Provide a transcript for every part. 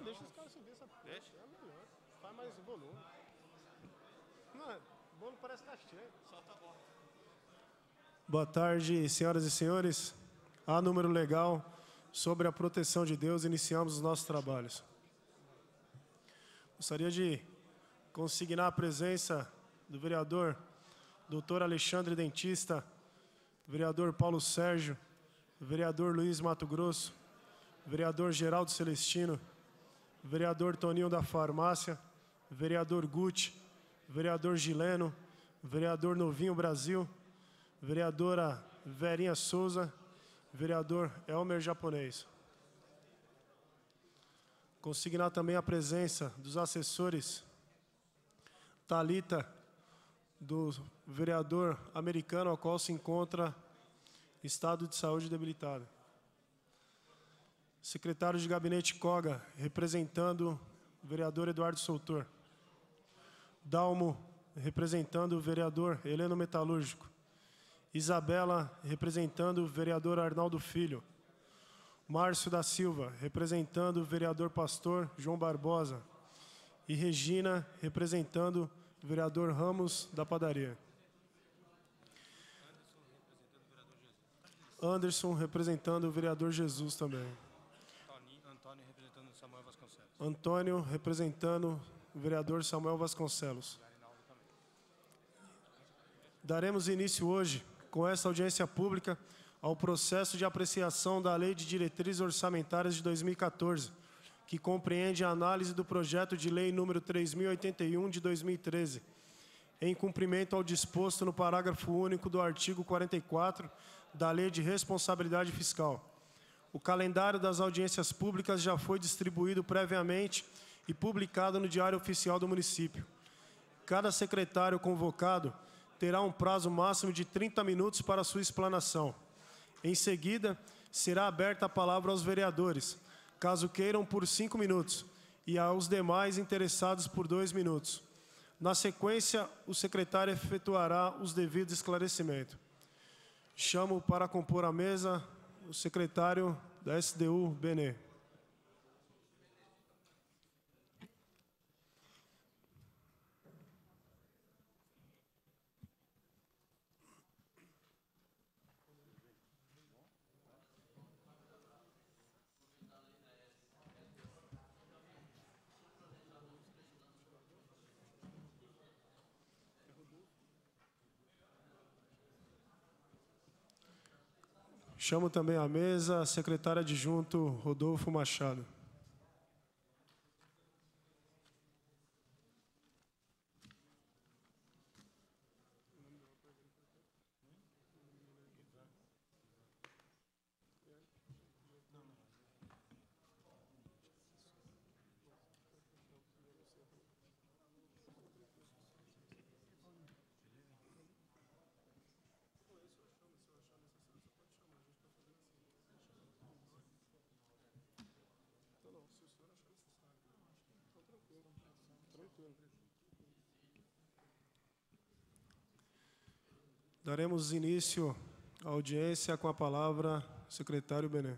Deixa os caras subir essa porra. Deixa? É melhor. Faz mais volume. Não, o bolo parece que tá cheio. Solta a bola. Boa tarde, senhoras e senhores. A número legal sobre a proteção de Deus, iniciamos os nossos trabalhos. Gostaria de consignar a presença do vereador Dr. Alexandre Dentista, vereador Paulo Sérgio, vereador Luiz Mato Grosso, vereador Geraldo Celestino, vereador Toninho da Farmácia, vereador Guti, vereador Gileno, vereador Novinho Brasil, vereadora Verinha Souza, vereador Elmer Japonês. Consignar também a presença dos assessores Thalita, do vereador americano, ao qual se encontra em estado de saúde debilitado. Secretário de Gabinete Koga, representando o vereador Eduardo Soutor. Dalmo, representando o vereador Heleno Metalúrgico. Isabela, representando o vereador Arnaldo Filho. Márcio da Silva, representando o vereador Pastor João Barbosa. E Regina, representando o vereador Ramos da Padaria. Anderson, representando o vereador Jesus também. Antônio, representando Samuel Vasconcelos. Antônio, representando o vereador Samuel Vasconcelos. Daremos início hoje, com essa audiência pública, ao processo de apreciação da Lei de Diretrizes Orçamentárias de 2014, que compreende a análise do projeto de lei número 3081 de 2013, em cumprimento ao disposto no parágrafo único do artigo 44 da Lei de Responsabilidade Fiscal. O calendário das audiências públicas já foi distribuído previamente e publicado no Diário Oficial do Município. Cada secretário convocado terá um prazo máximo de 30 minutos para sua explanação. Em seguida, será aberta a palavra aos vereadores, caso queiram, por 5 minutos, e aos demais interessados por 2 minutos. Na sequência, o secretário efetuará os devidos esclarecimentos. Chamo para compor a mesa o secretário da SDU, Benê. Chamo também à mesa a secretária adjunto Rodolfo Machado. Daremos início à audiência com a palavra secretário Benê.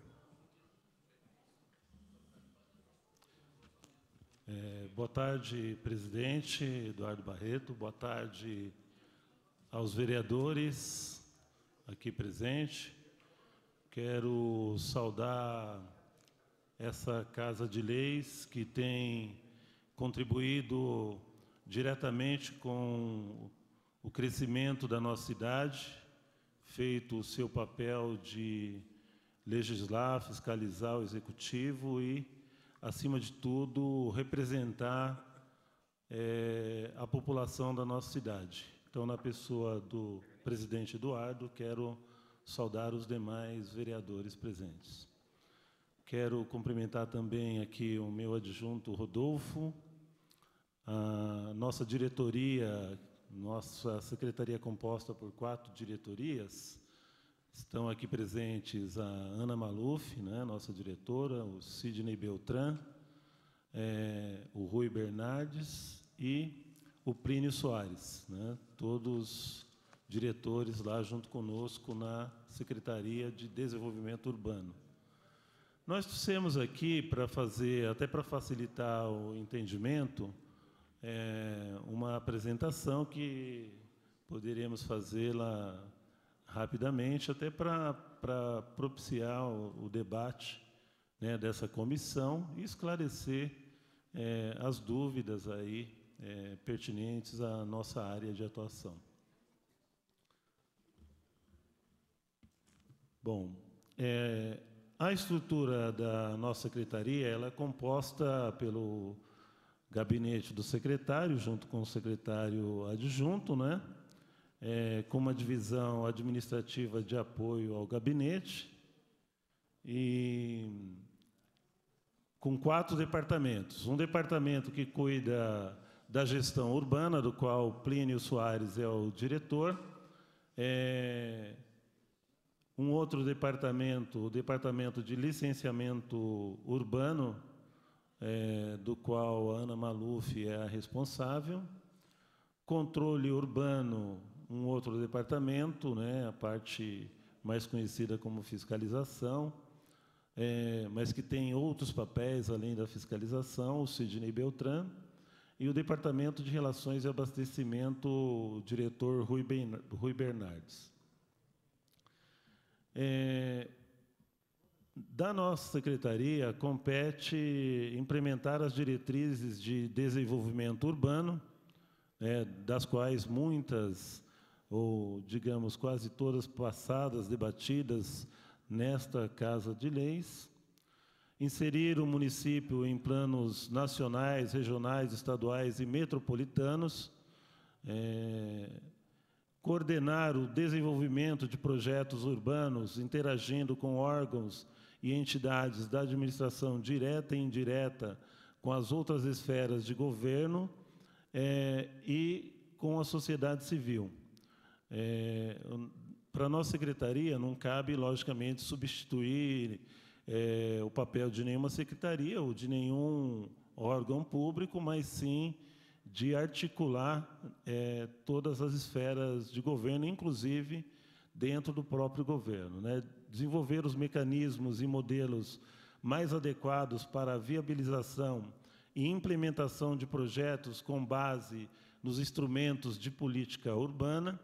Boa tarde, presidente Eduardo Barreto. Boa tarde aos vereadores aqui presentes. Quero saudar essa Casa de Leis que tem contribuído diretamente com o crescimento da nossa cidade, feito o seu papel de legislar, fiscalizar o executivo e, acima de tudo, representar a população da nossa cidade. Então, na pessoa do presidente Eduardo, quero saudar os demais vereadores presentes. Quero cumprimentar também aqui o meu adjunto Rodolfo, a nossa diretoria. Nossa secretaria é composta por 4 diretorias. Estão aqui presentes a Ana Maluf, né, nossa diretora, o Sidney Beltrán, o Rui Bernardes e o Plínio Soares, né, todos diretores lá junto conosco na Secretaria de Desenvolvimento Urbano. Nós trouxemos aqui para fazer, até para facilitar o entendimento, uma apresentação que poderíamos fazê-la rapidamente, até para propiciar o debate, né, dessa comissão e esclarecer as dúvidas aí pertinentes à nossa área de atuação. Bom, a estrutura da nossa secretaria ela é composta pelo gabinete do secretário, junto com o secretário adjunto, né? Com uma divisão administrativa de apoio ao gabinete e com 4 departamentos. Um departamento que cuida da gestão urbana, do qual Plínio Soares é o diretor. Um outro departamento, o departamento de licenciamento urbano, do qual a Ana Maluf é a responsável. Controle urbano, um outro departamento, né, a parte mais conhecida como fiscalização, mas que tem outros papéis além da fiscalização, o Sidney Beltrán, e o Departamento de Relações e Abastecimento, o diretor Rui Bernardes. Da nossa secretaria, compete implementar as diretrizes de desenvolvimento urbano, das quais muitas, ou digamos quase todas passadas, debatidas nesta Casa de Leis, inserir o município em planos nacionais, regionais, estaduais e metropolitanos, coordenar o desenvolvimento de projetos urbanos, interagindo com órgãos e entidades da administração direta e indireta, com as outras esferas de governo e com a sociedade civil. Para a nossa secretaria, não cabe, logicamente, substituir o papel de nenhuma secretaria ou de nenhum órgão público, mas sim de articular todas as esferas de governo, inclusive dentro do próprio governo, né? Desenvolver os mecanismos e modelos mais adequados para a viabilização e implementação de projetos com base nos instrumentos de política urbana.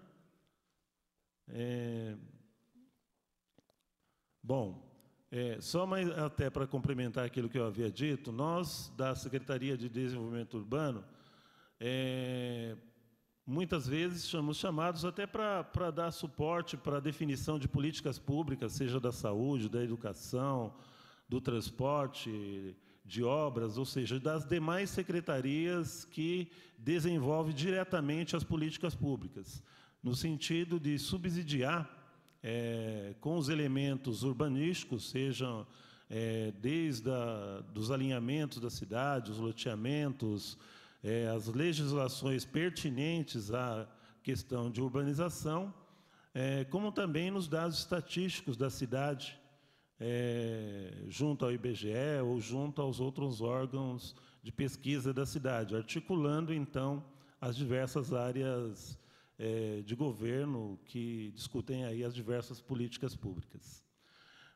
Só mais até para complementar aquilo que eu havia dito, nós, da Secretaria de Desenvolvimento Urbano, muitas vezes somos chamados até para dar suporte para a definição de políticas públicas, seja da saúde, da educação, do transporte, de obras, ou seja, das demais secretarias que desenvolvem diretamente as políticas públicas, no sentido de subsidiar com os elementos urbanísticos, sejam desde dos alinhamentos da cidade, os loteamentos, as legislações pertinentes à questão de urbanização, como também nos dados estatísticos da cidade, junto ao IBGE ou junto aos outros órgãos de pesquisa da cidade, articulando, então, as diversas áreas de governo que discutem aí as diversas políticas públicas.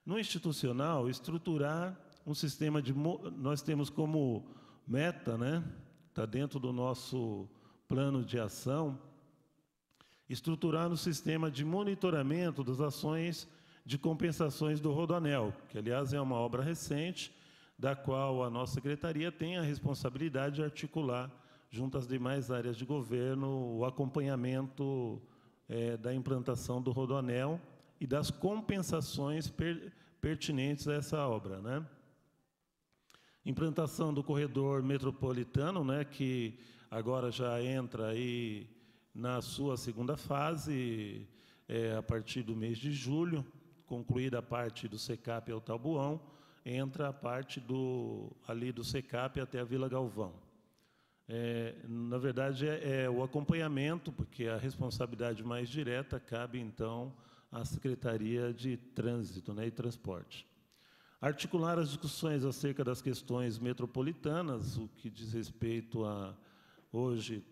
No institucional, estruturar um sistema de... Nós temos como meta, né, está dentro do nosso plano de ação, estruturar um sistema de monitoramento das ações de compensações do Rodoanel, que, aliás, é uma obra recente, da qual a nossa secretaria tem a responsabilidade de articular, junto às demais áreas de governo, o acompanhamento da implantação do Rodoanel e das compensações pertinentes a essa obra, né? Implantação do corredor metropolitano, né, que agora já entra aí na sua segunda fase, a partir do mês de julho, concluída a parte do SECAP ao Tabuão, entra a parte ali do SECAP até a Vila Galvão. Na verdade, o acompanhamento, porque a responsabilidade mais direta cabe, então, à Secretaria de Trânsito, né, e Transporte. Articular as discussões acerca das questões metropolitanas, o que diz respeito a, hoje,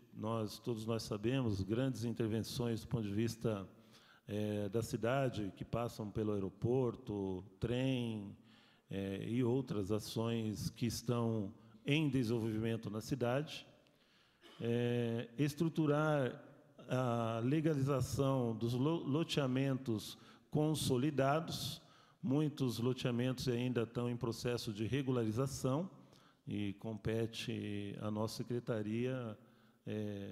todos nós sabemos, grandes intervenções do ponto de vista da cidade, que passam pelo aeroporto, trem, e outras ações que estão em desenvolvimento na cidade. Estruturar a legalização dos loteamentos consolidados. Muitos loteamentos ainda estão em processo de regularização e compete à nossa secretaria.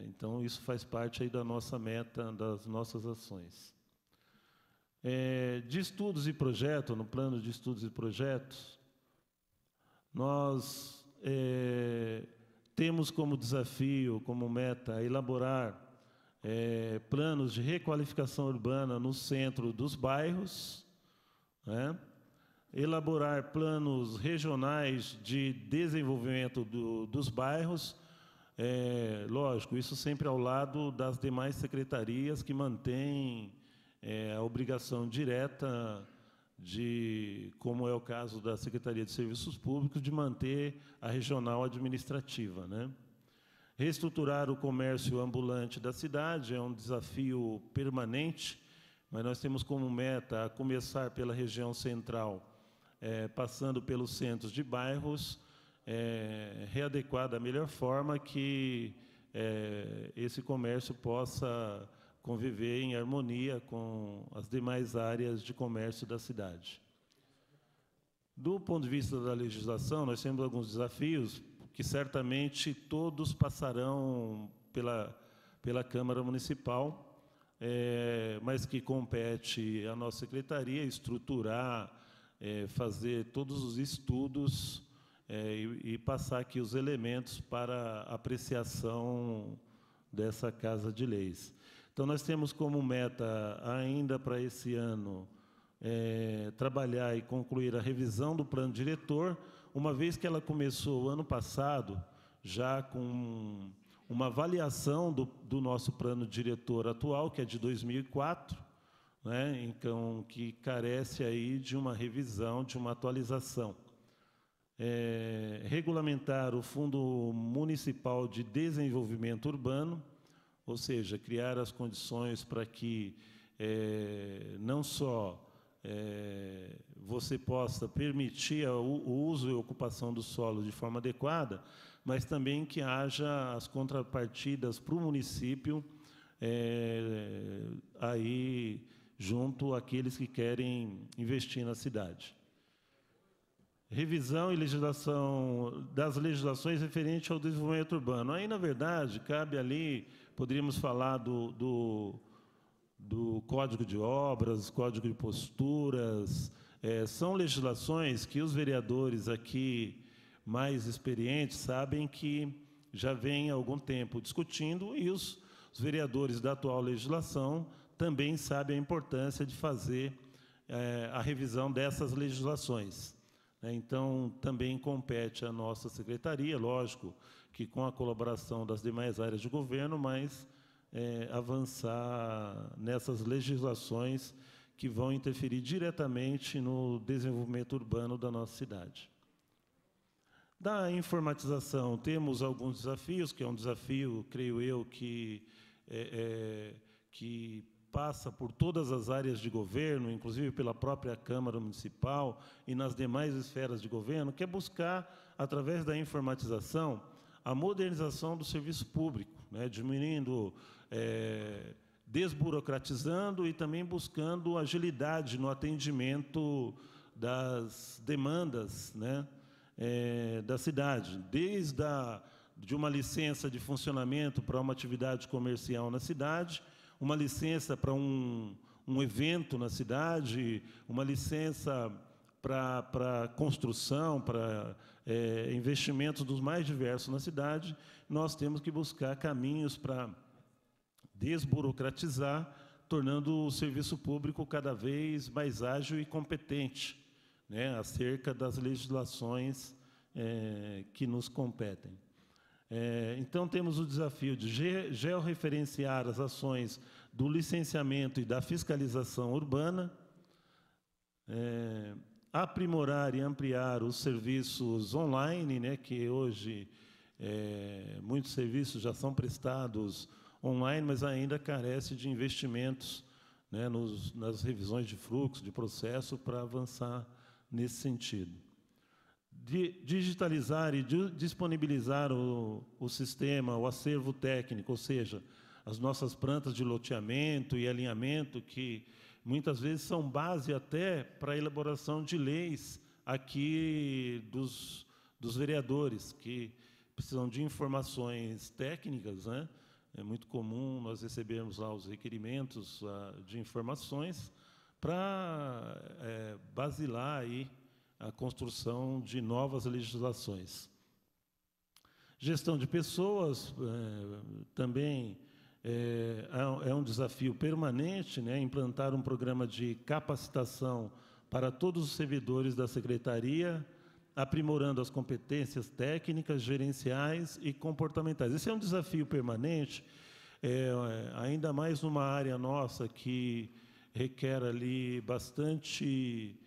Então, isso faz parte aí da nossa meta, das nossas ações. De estudos e projetos, no plano de estudos e projetos, nós temos como desafio, como meta, elaborar planos de requalificação urbana no centro dos bairros, né? Elaborar planos regionais de desenvolvimento dos bairros, lógico, isso sempre ao lado das demais secretarias que mantêm a obrigação direta de, como é o caso da Secretaria de Serviços Públicos, de manter a regional administrativa, né? Reestruturar o comércio ambulante da cidade é um desafio permanente, mas nós temos como meta, a começar pela região central, passando pelos centros de bairros, readequar da melhor forma que esse comércio possa conviver em harmonia com as demais áreas de comércio da cidade. Do ponto de vista da legislação, nós temos alguns desafios que certamente todos passarão pela Câmara Municipal, mas que compete à nossa secretaria estruturar, fazer todos os estudos e passar aqui os elementos para apreciação dessa Casa de Leis. Então, nós temos como meta, ainda para esse ano, trabalhar e concluir a revisão do plano diretor, uma vez que ela começou ano passado, já com uma avaliação do nosso plano diretor atual, que é de 2004, né? Então, que carece aí de uma revisão, de uma atualização. Regulamentar o Fundo Municipal de Desenvolvimento Urbano, ou seja, criar as condições para que não só você possa permitir o uso e ocupação do solo de forma adequada, mas também que haja as contrapartidas para o município aí junto àqueles que querem investir na cidade. Revisão e legislação das legislações referentes ao desenvolvimento urbano. Aí, na verdade, cabe ali, poderíamos falar do Código de Obras, Código de Posturas, são legislações que os vereadores aqui mais experientes sabem que já vem há algum tempo discutindo, e os vereadores da atual legislação também sabem a importância de fazer a revisão dessas legislações. Então, também compete à nossa secretaria, lógico, que com a colaboração das demais áreas de governo, mas avançar nessas legislações que vão interferir diretamente no desenvolvimento urbano da nossa cidade. Da informatização, temos alguns desafios, que é um desafio, creio eu, que passa por todas as áreas de governo, inclusive pela própria Câmara Municipal e nas demais esferas de governo, que é buscar, através da informatização, a modernização do serviço público, né, diminuindo, desburocratizando e também buscando agilidade no atendimento das demandas, né, da cidade, desde de uma licença de funcionamento para uma atividade comercial na cidade, uma licença para um evento na cidade, uma licença para construção, para investimentos dos mais diversos na cidade. Nós temos que buscar caminhos para desburocratizar, tornando o serviço público cada vez mais ágil e competente, né, acerca das legislações que nos competem. Então, temos o desafio de georreferenciar as ações do licenciamento e da fiscalização urbana, aprimorar e ampliar os serviços online, né, que hoje muitos serviços já são prestados online, mas ainda carece de investimentos, né, nas revisões de fluxo, de processo, para avançar nesse sentido. digitalizar e disponibilizar o sistema, o acervo técnico, ou seja, as nossas plantas de loteamento e alinhamento, que muitas vezes são base até para a elaboração de leis aqui dos vereadores, que precisam de informações técnicas, né? É muito comum nós recebermos lá os requerimentos de informações para basilar aí a construção de novas legislações. Gestão de pessoas também é um desafio permanente, né? Implantar um programa de capacitação para todos os servidores da Secretaria, aprimorando as competências técnicas, gerenciais e comportamentais. Esse é um desafio permanente, ainda mais numa área nossa que requer ali bastante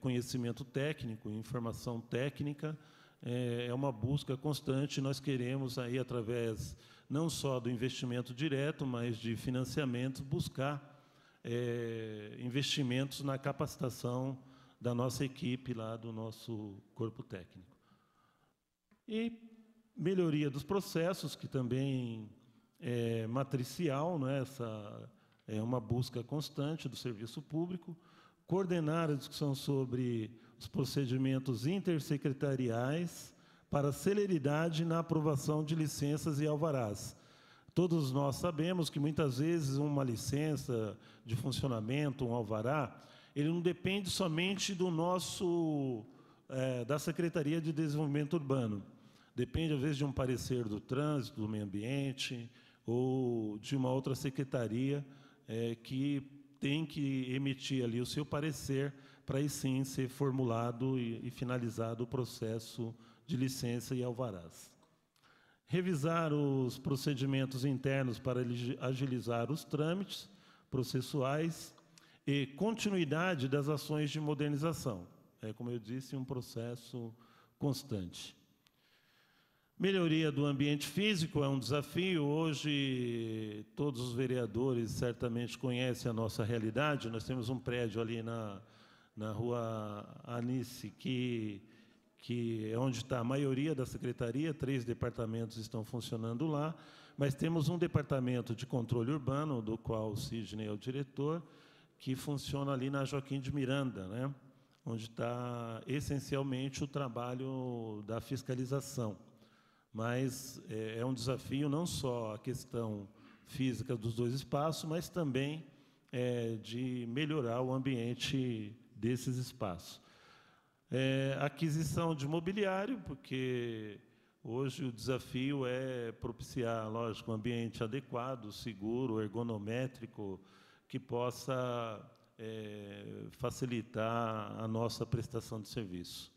conhecimento técnico, informação técnica. É uma busca constante. Nós queremos, aí, através não só do investimento direto, mas de financiamento, buscar investimentos na capacitação da nossa equipe, lá do nosso corpo técnico. E melhoria dos processos, que também é matricial, né? Essa é uma busca constante do serviço público. Coordenar a discussão sobre os procedimentos intersecretariais para celeridade na aprovação de licenças e alvarás. Todos nós sabemos que, muitas vezes, uma licença de funcionamento, um alvará, ele não depende somente do da Secretaria de Desenvolvimento Urbano. Depende, às vezes, de um parecer do Trânsito, do Meio Ambiente, ou de uma outra secretaria que tem que emitir ali o seu parecer para, aí sim, ser formulado e finalizado o processo de licença e alvarás. Revisar os procedimentos internos para agilizar os trâmites processuais e continuidade das ações de modernização. Como eu disse, um processo constante. Melhoria do ambiente físico é um desafio. Hoje, todos os vereadores certamente conhecem a nossa realidade. Nós temos um prédio ali na Rua Anice, que é onde está a maioria da secretaria, 3 departamentos estão funcionando lá, mas temos um departamento de controle urbano, do qual o Sidney é o diretor, que funciona ali na Joaquim de Miranda, né? Onde está essencialmente o trabalho da fiscalização. Mas é um desafio não só a questão física dos 2 espaços, mas também de melhorar o ambiente desses espaços. Aquisição de mobiliário, porque hoje o desafio é propiciar, lógico, um ambiente adequado, seguro, ergonométrico, que possa facilitar a nossa prestação de serviço.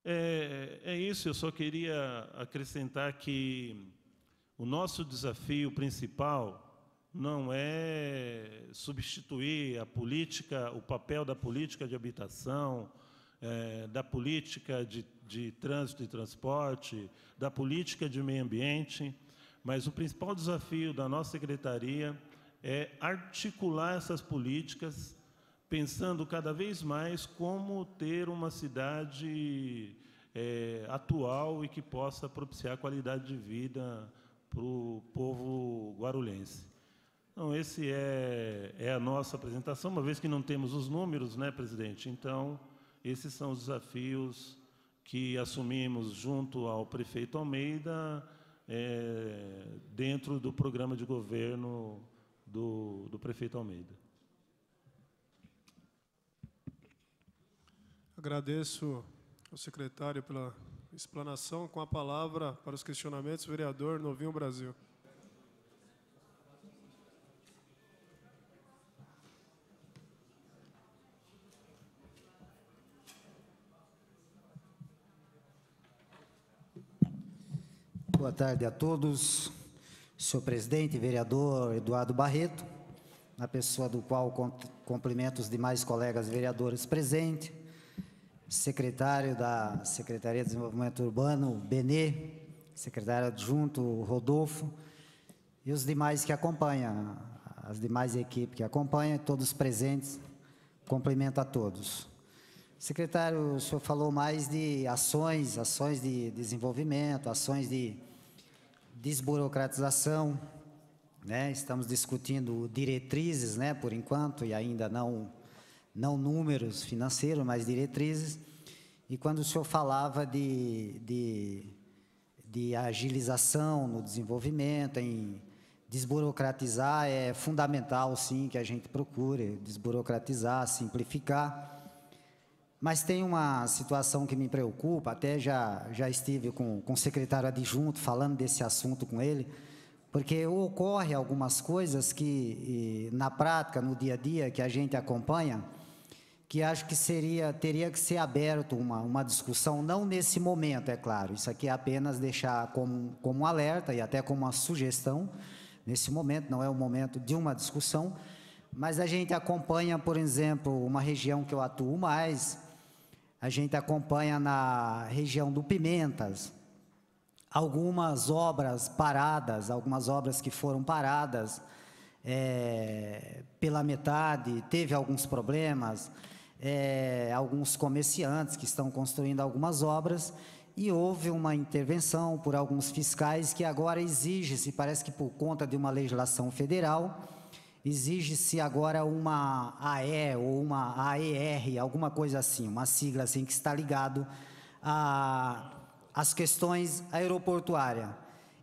É isso. Eu só queria acrescentar que o nosso desafio principal não é substituir a política, o papel da política de habitação, da política de trânsito e transporte, da política de meio ambiente, mas o principal desafio da nossa secretaria é articular essas políticas, pensando cada vez mais como ter uma cidade atual e que possa propiciar qualidade de vida para o povo guarulhense. Então, esse é a nossa apresentação, uma vez que não temos os números, né, presidente? Então, esses são os desafios que assumimos junto ao prefeito Almeida, dentro do programa de governo do prefeito Almeida. Agradeço ao secretário pela explanação. Com a palavra para os questionamentos, o vereador Novinho Brasil. Boa tarde a todos. Senhor presidente, vereador Eduardo Barreto, na pessoa do qual cumprimento os demais colegas vereadores presentes, secretário da Secretaria de Desenvolvimento Urbano, Benê, secretário adjunto, Rodolfo, e os demais que acompanham, as demais equipes que acompanham, todos presentes, cumprimento a todos. Secretário, o senhor falou mais de ações de desenvolvimento, ações de desburocratização, né? Estamos discutindo diretrizes, né, por enquanto, e ainda não números financeiros, mas diretrizes. E quando o senhor falava de agilização no desenvolvimento, em desburocratizar, é fundamental, sim, que a gente procure desburocratizar, simplificar. Mas tem uma situação que me preocupa, até já estive com o secretário adjunto falando desse assunto com ele, porque ocorre algumas coisas que, na prática, no dia a dia, que a gente acompanha, que acho que teria que ser aberto uma discussão, não nesse momento, é claro, isso aqui é apenas deixar como um alerta e até como uma sugestão, nesse momento, não é o momento de uma discussão, mas a gente acompanha, por exemplo, uma região que eu atuo mais, a gente acompanha na região do Pimentas, algumas obras paradas, algumas obras que foram paradas pela metade, teve alguns problemas, alguns comerciantes que estão construindo algumas obras, e houve uma intervenção por alguns fiscais que agora exige-se, parece que por conta de uma legislação federal, exige-se agora uma AE ou uma AER, alguma coisa assim, uma sigla assim que está ligado às questões aeroportuárias.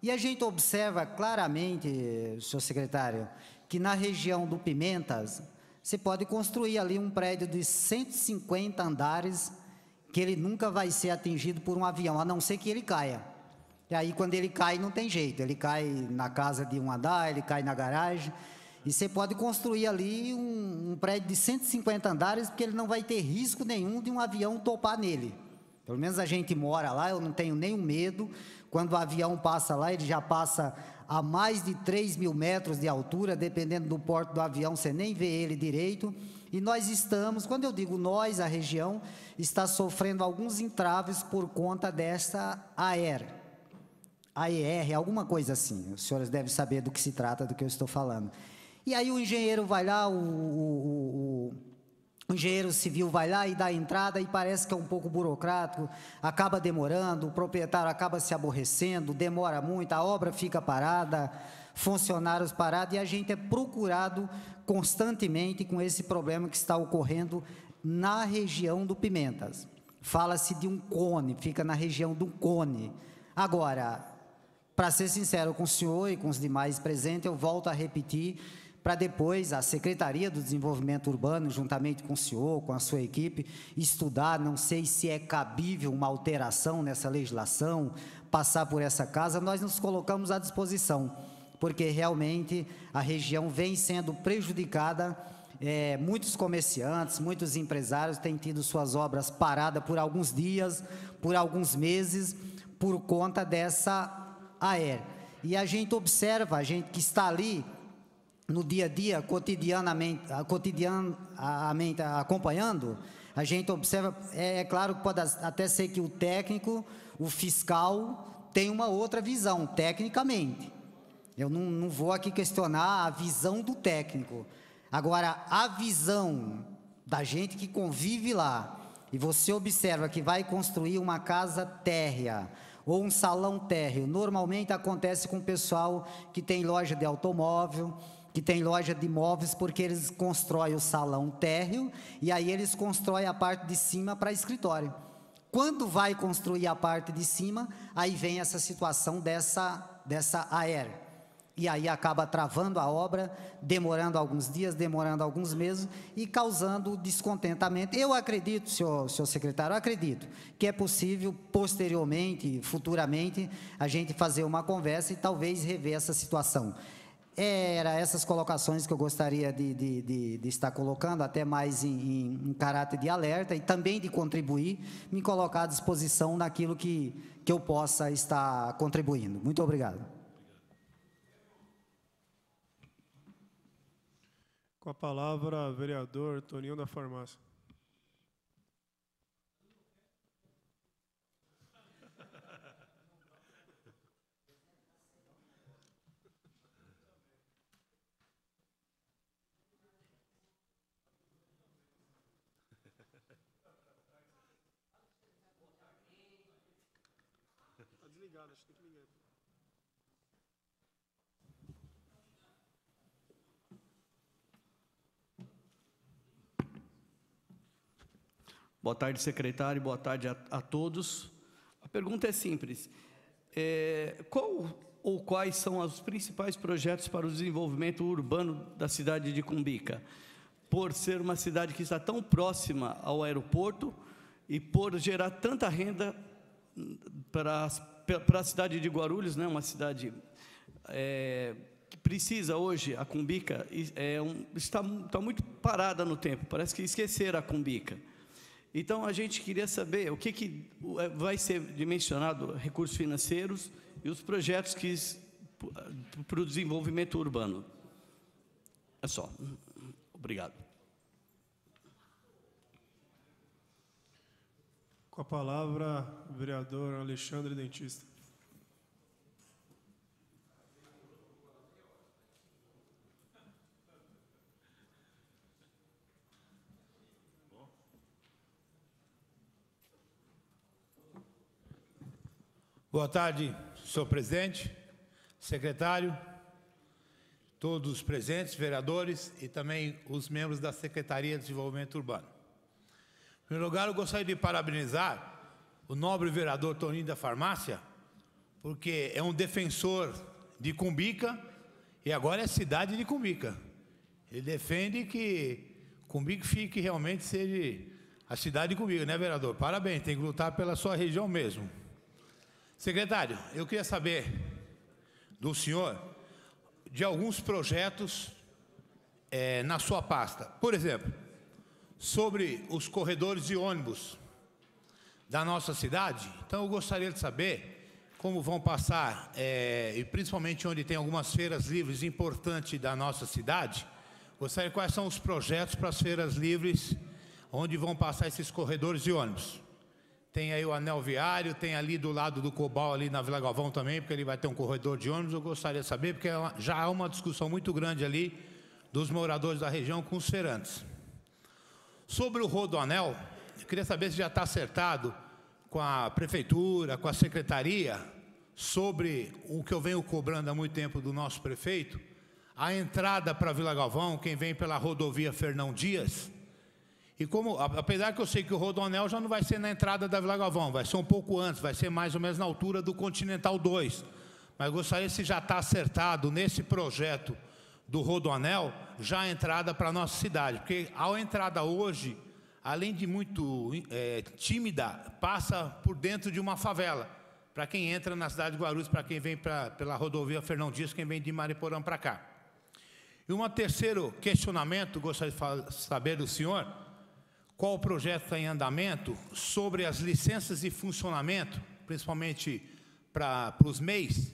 E a gente observa claramente, senhor secretário, que na região do Pimentas, você pode construir ali um prédio de 150 andares, que ele nunca vai ser atingido por um avião, a não ser que ele caia. E aí, quando ele cai, não tem jeito, ele cai na casa de um andar, ele cai na garagem, e você pode construir ali um prédio de 150 andares, porque ele não vai ter risco nenhum de um avião topar nele. Pelo menos a gente mora lá, eu não tenho nenhum medo. Quando o avião passa lá, ele já passa a mais de 3.000 metros de altura, dependendo do porte do avião, você nem vê ele direito. E nós estamos, quando eu digo nós, a região, está sofrendo alguns entraves por conta dessa AER, alguma coisa assim. Os senhores devem saber do que se trata, do que eu estou falando. E aí o engenheiro vai lá, o engenheiro civil vai lá e dá a entrada e parece que é um pouco burocrático, acaba demorando, o proprietário acaba se aborrecendo, demora muito, a obra fica parada, funcionários parados, e a gente é procurado constantemente com esse problema que está ocorrendo na região do Pimentas. Fala-se de um cone, fica na região do cone. Agora, para ser sincero com o senhor e com os demais presentes, eu volto a repetir, para depois a Secretaria do Desenvolvimento Urbano, juntamente com o senhor, com a sua equipe, estudar, não sei se é cabível uma alteração nessa legislação, passar por essa casa, nós nos colocamos à disposição, porque realmente a região vem sendo prejudicada, muitos comerciantes, muitos empresários têm tido suas obras paradas por alguns dias, por alguns meses, por conta dessa AER. E a gente observa, a gente que está ali, no dia a dia, cotidianamente acompanhando, a gente observa, claro que pode até ser que o técnico, o fiscal, tem uma outra visão, tecnicamente. Eu não vou aqui questionar a visão do técnico. Agora, a visão da gente que convive lá, e você observa que vai construir uma casa térrea, ou um salão térreo, normalmente acontece com o pessoal que tem loja de automóvel, que tem loja de imóveis, porque eles constroem o salão térreo e aí eles constroem a parte de cima para escritório. Quando vai construir a parte de cima, aí vem essa situação dessa AER. E aí acaba travando a obra, demorando alguns dias, demorando alguns meses e causando descontentamento. Eu acredito, senhor secretário, eu acredito que é possível, posteriormente, futuramente, a gente fazer uma conversa e talvez rever essa situação. Era essas colocações que eu gostaria de estar colocando, até mais em caráter de alerta e também de contribuir, me colocar à disposição naquilo que eu possa estar contribuindo. Muito obrigado. Com a palavra, vereador Toninho da Farmácia. ligado, acho que tem que ligar. Boa tarde, secretário. Boa tarde a todos. A pergunta é simples. Qual ou quais são os principais projetos para o desenvolvimento urbano da cidade de Cumbica? Por ser uma cidade que está tão próxima ao aeroporto e por gerar tanta renda para a cidade de Guarulhos, né? Uma cidade que precisa hoje, a Cumbica, está muito parada no tempo, parece que esqueceram a Cumbica. Então, a gente queria saber o que vai ser dimensionado, recursos financeiros e os projetos para o desenvolvimento urbano. É só. Obrigado. Com a palavra, o vereador Alexandre Dentista. Boa tarde, senhor presidente, secretário, todos os presentes, vereadores e também os membros da Secretaria de Desenvolvimento Urbano. Em primeiro lugar, eu gostaria de parabenizar o nobre vereador Toninho da Farmácia, porque é um defensor de Cumbica e agora é cidade de Cumbica. Ele defende que Cumbica fique realmente seja a cidade de Cumbica, né, vereador? Parabéns, tem que lutar pela sua região mesmo. Secretário, eu queria saber do senhor de alguns projetos na sua pasta. Por exemplo, sobre os corredores de ônibus da nossa cidade. Então, eu gostaria de saber como vão passar, e principalmente onde tem algumas feiras livres importantes da nossa cidade, gostaria de quais são os projetos para as feiras livres, onde vão passar esses corredores de ônibus. Tem aí o anel viário, tem ali do lado do Cobal, ali na Vila Galvão também, porque ele vai ter um corredor de ônibus. Eu gostaria de saber, porque já há uma discussão muito grande ali dos moradores da região com os feirantes. Sobre o Rodoanel, eu queria saber se já está acertado com a prefeitura, com a secretaria, sobre o que eu venho cobrando há muito tempo do nosso prefeito, a entrada para a Vila Galvão, quem vem pela rodovia Fernão Dias. E como, apesar que eu sei que o Rodoanel já não vai ser na entrada da Vila Galvão, vai ser um pouco antes, vai ser mais ou menos na altura do Continental 2. Mas gostaria se já está acertado nesse projeto do Rodoanel, já a entrada para a nossa cidade. Porque a entrada hoje, além de muito tímida, passa por dentro de uma favela. Para quem entra na cidade de Guarulhos, para quem vem pela rodovia Fernão Dias, quem vem de Mariporã para cá. E um terceiro questionamento, gostaria de saber do senhor, qual o projeto está em andamento sobre as licenças de funcionamento, principalmente para os MEIs,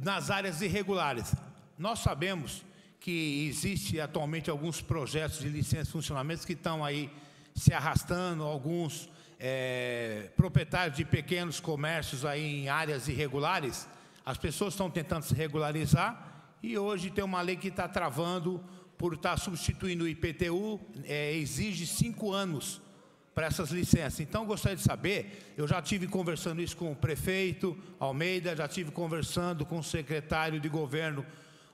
nas áreas irregulares. Nós sabemos que existe atualmente alguns projetos de licença de funcionamento que estão aí se arrastando, alguns proprietários de pequenos comércios aí em áreas irregulares. As pessoas estão tentando se regularizar e hoje tem uma lei que está travando por estar substituindo o IPTU, exige 5 anos para essas licenças. Então, gostaria de saber, eu já tive conversando isso com o prefeito Almeida, já tive conversando com o secretário de governo,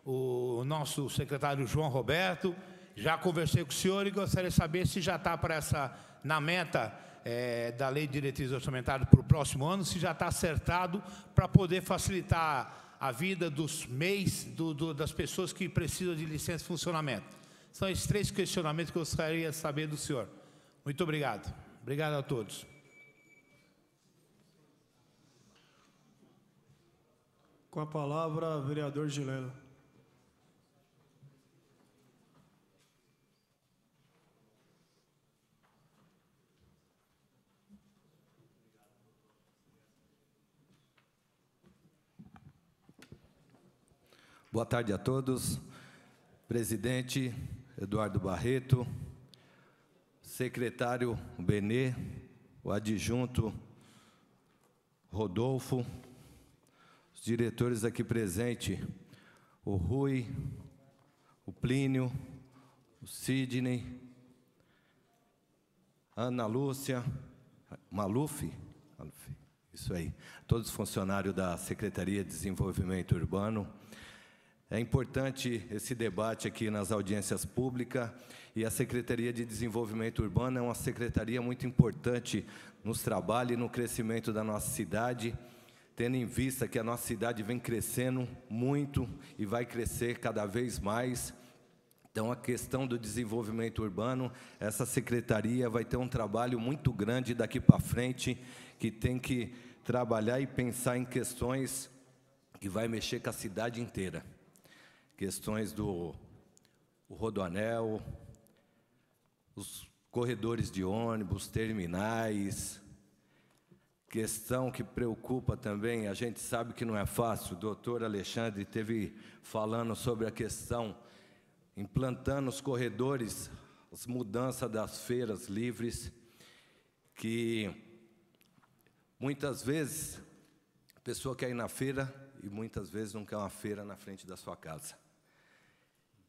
o nosso secretário João Roberto, já conversei com o senhor e gostaria de saber se já está na meta da Lei de Diretrizes Orçamentárias para o próximo ano, se já está acertado para poder facilitar a vida dos MEIs, das pessoas que precisam de licença de funcionamento. São esses 3 questionamentos que eu gostaria de saber do senhor. Muito obrigado. Obrigado a todos. Com a palavra, vereador Gilela. Boa tarde a todos. Presidente Eduardo Barreto, secretário Benê, o adjunto Rodolfo, os diretores aqui presentes, o Rui, o Plínio, o Sidney, a Ana Lúcia, Maluf, Isso aí. Todos os funcionários da Secretaria de Desenvolvimento Urbano. É importante esse debate aqui nas audiências públicas, e a Secretaria de Desenvolvimento Urbano é uma secretaria muito importante nos trabalhos e no crescimento da nossa cidade, tendo em vista que a nossa cidade vem crescendo muito e vai crescer cada vez mais. Então, a questão do desenvolvimento urbano, essa secretaria vai ter um trabalho muito grande daqui para frente, que tem que trabalhar e pensar em questões que vai mexer com a cidade inteira. Questões do rodoanel, os corredores de ônibus, terminais. Questão que preocupa também, a gente sabe que não é fácil, o doutor Alexandre esteve falando sobre a questão, implantando os corredores, as mudanças das feiras livres, que muitas vezes a pessoa quer ir na feira e muitas vezes não quer uma feira na frente da sua casa.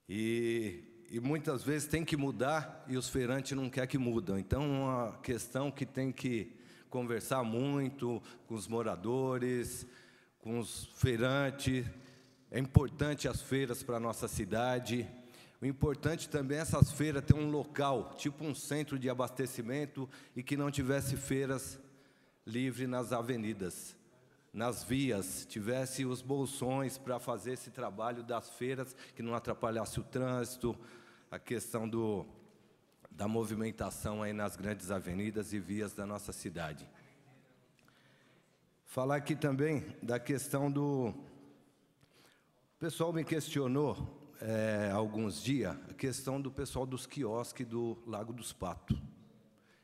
E muitas vezes tem que mudar e os feirantes não querem que mudam. Então, é uma questão que tem que conversar muito com os moradores, com os feirantes. É importante as feiras para a nossa cidade. O importante também é essas feiras ter um local, tipo um centro de abastecimento, e que não tivesse feiras livres nas avenidas, nas vias, tivesse os bolsões para fazer esse trabalho das feiras, que não atrapalhasse o trânsito, a questão da movimentação aí nas grandes avenidas e vias da nossa cidade. Falar aqui também da questão do... O pessoal me questionou há alguns dias, a questão do pessoal dos quiosques do Lago dos Patos.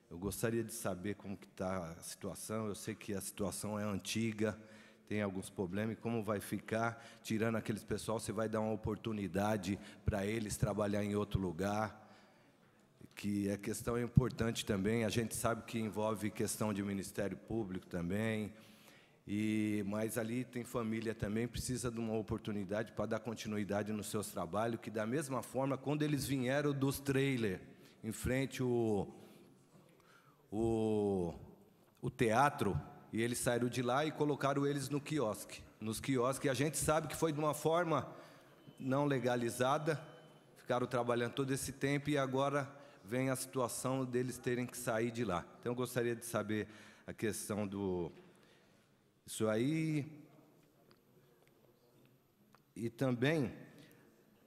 Eu gostaria de saber como que está a situação. Eu sei que a situação é antiga, tem alguns problemas, e como vai ficar, tirando aqueles pessoal, você vai dar uma oportunidade para eles trabalhar em outro lugar, que a questão é importante também. A gente sabe que envolve questão de Ministério Público também, mas ali tem família também, precisa de uma oportunidade para dar continuidade nos seus trabalhos, que da mesma forma, quando eles vieram dos trailers, em frente o teatro, e eles saíram de lá e colocaram eles no quiosque. Nos quiosques, a gente sabe que foi de uma forma não legalizada, ficaram trabalhando todo esse tempo e agora vem a situação deles terem que sair de lá. Então, eu gostaria de saber a questão isso aí, e também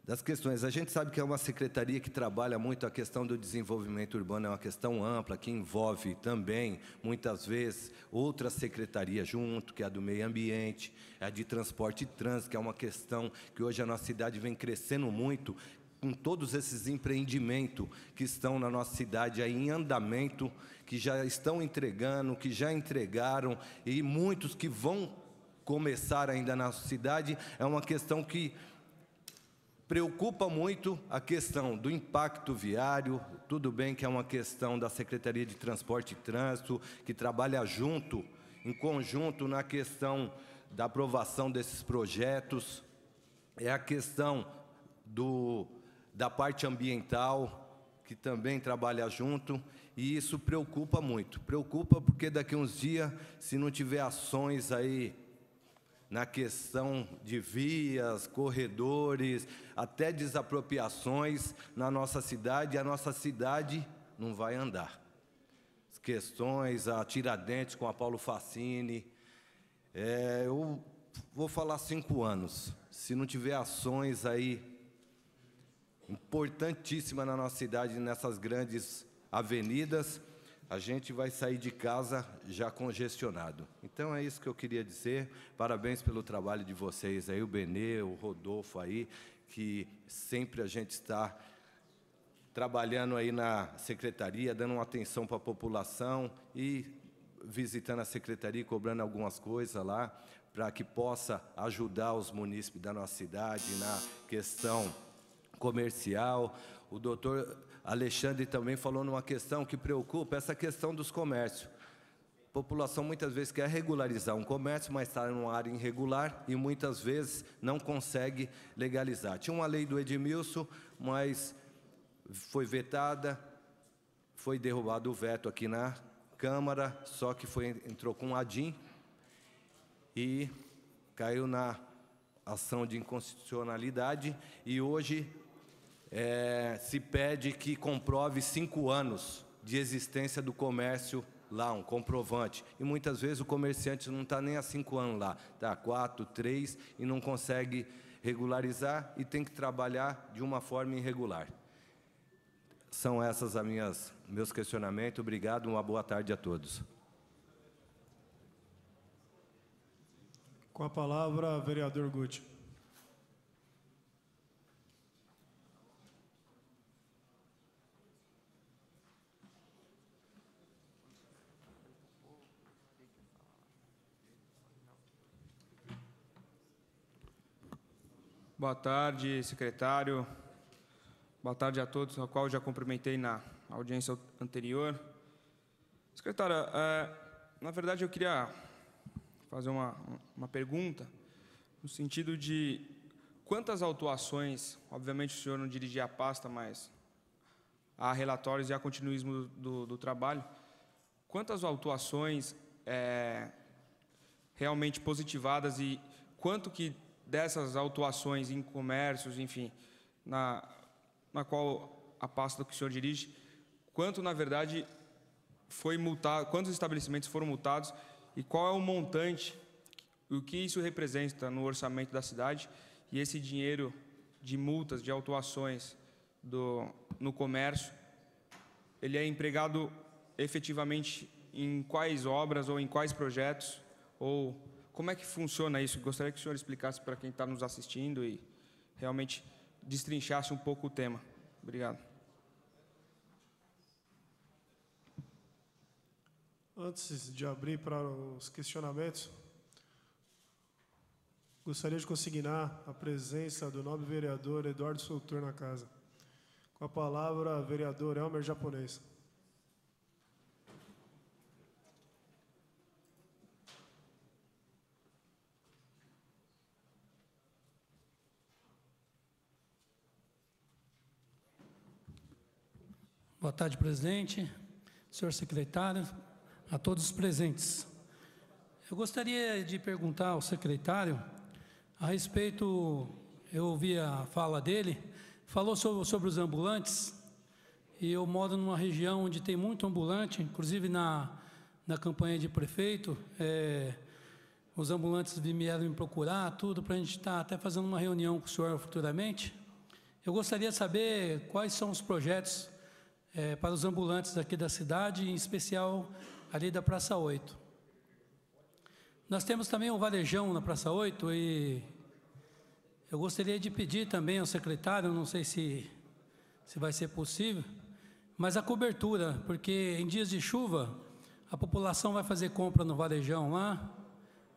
das questões. A gente sabe que é uma secretaria que trabalha muito a questão do desenvolvimento urbano, é uma questão ampla, que envolve também, muitas vezes, outras secretarias junto, que é a do meio ambiente, a de transporte e trânsito, que é uma questão que hoje a nossa cidade vem crescendo muito, com todos esses empreendimentos que estão na nossa cidade aí em andamento, que já estão entregando, que já entregaram, e muitos que vão começar ainda na nossa cidade. É uma questão que preocupa muito, a questão do impacto viário. Tudo bem que é uma questão da Secretaria de Transporte e Trânsito, que trabalha junto, em conjunto, na questão da aprovação desses projetos. É a questão da parte ambiental, que também trabalha junto, e isso preocupa muito. Preocupa porque daqui a uns dias, se não tiver ações aí na questão de vias, corredores, até desapropriações na nossa cidade, a nossa cidade não vai andar. As questões, a Tiradentes com a Paulo Facchini, eu vou falar 5 anos. Se não tiver ações aí importantíssimas na nossa cidade, nessas grandes avenidas, a gente vai sair de casa já congestionado. Então, é isso que eu queria dizer. Parabéns pelo trabalho de vocês aí, o Benê, o Rodolfo aí, que sempre a gente está trabalhando aí na secretaria, dando uma atenção para a população e visitando a secretaria, cobrando algumas coisas lá, para que possa ajudar os munícipes da nossa cidade na questão comercial. O doutor Alexandre também falou numa questão que preocupa, essa questão dos comércios. A população muitas vezes quer regularizar um comércio, mas está em uma área irregular e muitas vezes não consegue legalizar. Tinha uma lei do Edmilson, mas foi vetada, foi derrubado o veto aqui na Câmara, só que entrou com um ADIM e caiu na ação de inconstitucionalidade e hoje se pede que comprove 5 anos de existência do comércio lá, um comprovante. E muitas vezes o comerciante não está nem há 5 anos lá, está há 4, 3 e não consegue regularizar e tem que trabalhar de uma forma irregular. São essas meus questionamentos. Obrigado, uma boa tarde a todos. Com a palavra, vereador Guti. Boa tarde, secretário. Boa tarde a todos, ao qual eu já cumprimentei na audiência anterior. Secretária, na verdade eu queria fazer uma pergunta, no sentido de quantas autuações, obviamente o senhor não dirigia a pasta, mas há relatórios e há continuismo do trabalho, quantas autuações realmente positivadas e quanto que dessas autuações em comércios, enfim, na qual a pasta que o senhor dirige, quanto, na verdade, foi multado, quantos estabelecimentos foram multados e qual é o montante, o que isso representa no orçamento da cidade e esse dinheiro de multas, de autuações no comércio, ele é empregado efetivamente em quais obras ou em quais projetos, ou como é que funciona isso? Gostaria que o senhor explicasse para quem está nos assistindo e realmente destrinchasse um pouco o tema. Obrigado. Antes de abrir para os questionamentos, gostaria de consignar a presença do nobre vereador Eduardo Soutor na casa. Com a palavra, vereador Elmer Japonês. Boa tarde, presidente, senhor secretário, a todos os presentes. Eu gostaria de perguntar ao secretário a respeito, eu ouvi a fala dele, falou sobre os ambulantes, e eu moro numa região onde tem muito ambulante, inclusive na campanha de prefeito, os ambulantes vieram me procurar, tudo, para a gente estar até fazendo uma reunião com o senhor futuramente. Eu gostaria de saber quais são os projetos para os ambulantes aqui da cidade, em especial ali da Praça 8. Nós temos também um varejão na Praça 8 e eu gostaria de pedir também ao secretário, não sei se vai ser possível, mas a cobertura, porque em dias de chuva a população vai fazer compra no varejão lá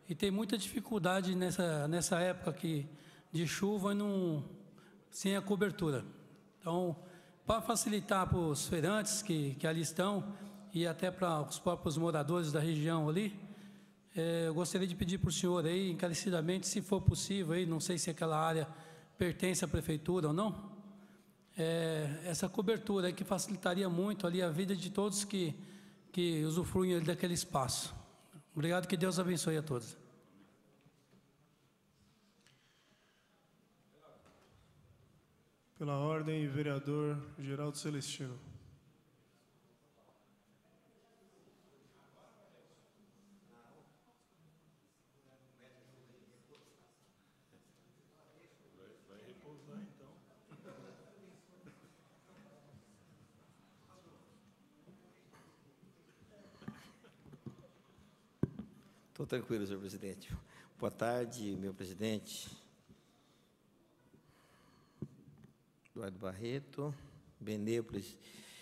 e tem muita dificuldade nessa época aqui de chuva sem a cobertura. Então, para facilitar para os feirantes que ali estão e até para os próprios moradores da região ali, eu gostaria de pedir para o senhor aí, encarecidamente, se for possível, aí, não sei se aquela área pertence à prefeitura ou não, essa cobertura aí que facilitaria muito ali a vida de todos que usufruem ali daquele espaço. Obrigado, que Deus abençoe a todos. Pela ordem, vereador Geraldo Celestino. Vai repousar, então. Estou tranquilo, senhor presidente. Boa tarde, meu presidente. Eduardo Barreto, Benépolis,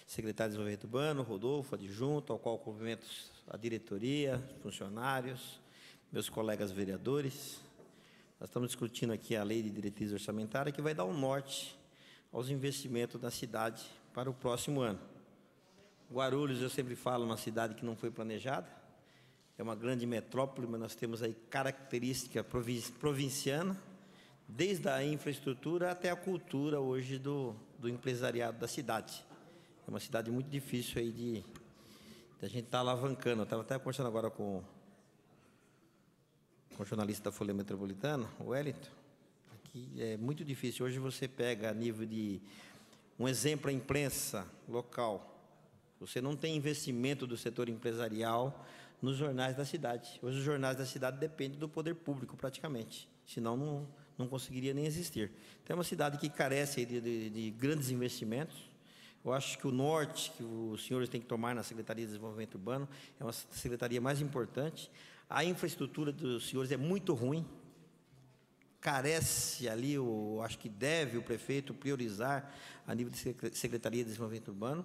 secretário de Desenvolvimento Urbano, Rodolfo, adjunto, ao qual cumprimento a diretoria, funcionários, meus colegas vereadores. Nós estamos discutindo aqui a lei de diretriz orçamentária que vai dar um norte aos investimentos da cidade para o próximo ano. Guarulhos, eu sempre falo, uma cidade que não foi planejada, é uma grande metrópole, mas nós temos aí característica provinciana, desde a infraestrutura até a cultura hoje do empresariado da cidade. É uma cidade muito difícil aí de a gente estar alavancando. Eu estava até conversando agora com com o jornalista da Folha Metropolitana, o Wellington, que é muito difícil. Hoje você pega a nível de um exemplo, a imprensa local. Você não tem investimento do setor empresarial nos jornais da cidade. Hoje os jornais da cidade dependem do poder público praticamente, senão não conseguiria nem existir. Então é uma cidade que carece de grandes investimentos. Eu acho que o norte, que os senhores têm que tomar na Secretaria de Desenvolvimento Urbano, é uma secretaria mais importante. A infraestrutura dos senhores é muito ruim. Carece ali, acho que deve o prefeito priorizar a nível de Secretaria de Desenvolvimento Urbano.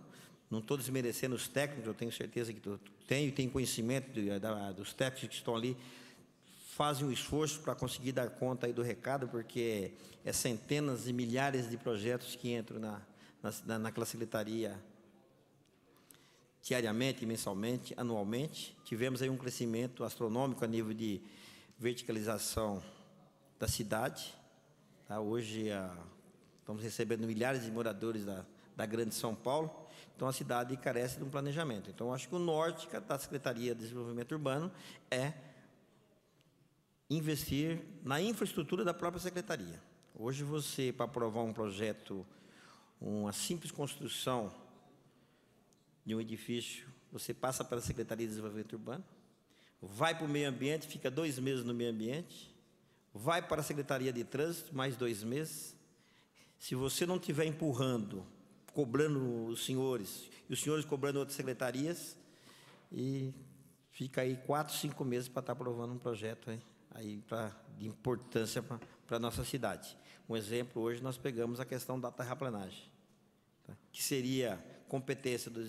Não estou desmerecendo os técnicos, eu tenho certeza que tenho conhecimento dos técnicos que estão ali, fazem um esforço para conseguir dar conta aí do recado, porque é centenas e milhares de projetos que entram naquela secretaria diariamente, mensalmente, anualmente. Tivemos aí um crescimento astronômico a nível de verticalização da cidade. Tá? Hoje estamos recebendo milhares de moradores da Grande São Paulo, então a cidade carece de um planejamento. Então, acho que o norte da Secretaria de Desenvolvimento Urbano é investir na infraestrutura da própria secretaria. Hoje você, para aprovar um projeto, uma simples construção de um edifício, você passa pela Secretaria de Desenvolvimento Urbano, vai para o meio ambiente, fica 2 meses no meio ambiente, vai para a Secretaria de Trânsito, mais 2 meses. Se você não estiver empurrando, cobrando os senhores, e os senhores cobrando outras secretarias, e fica aí 4, 5 meses para estar aprovando um projeto aí de importância para a nossa cidade. Um exemplo, hoje nós pegamos a questão da terraplanagem, tá? Que seria competência do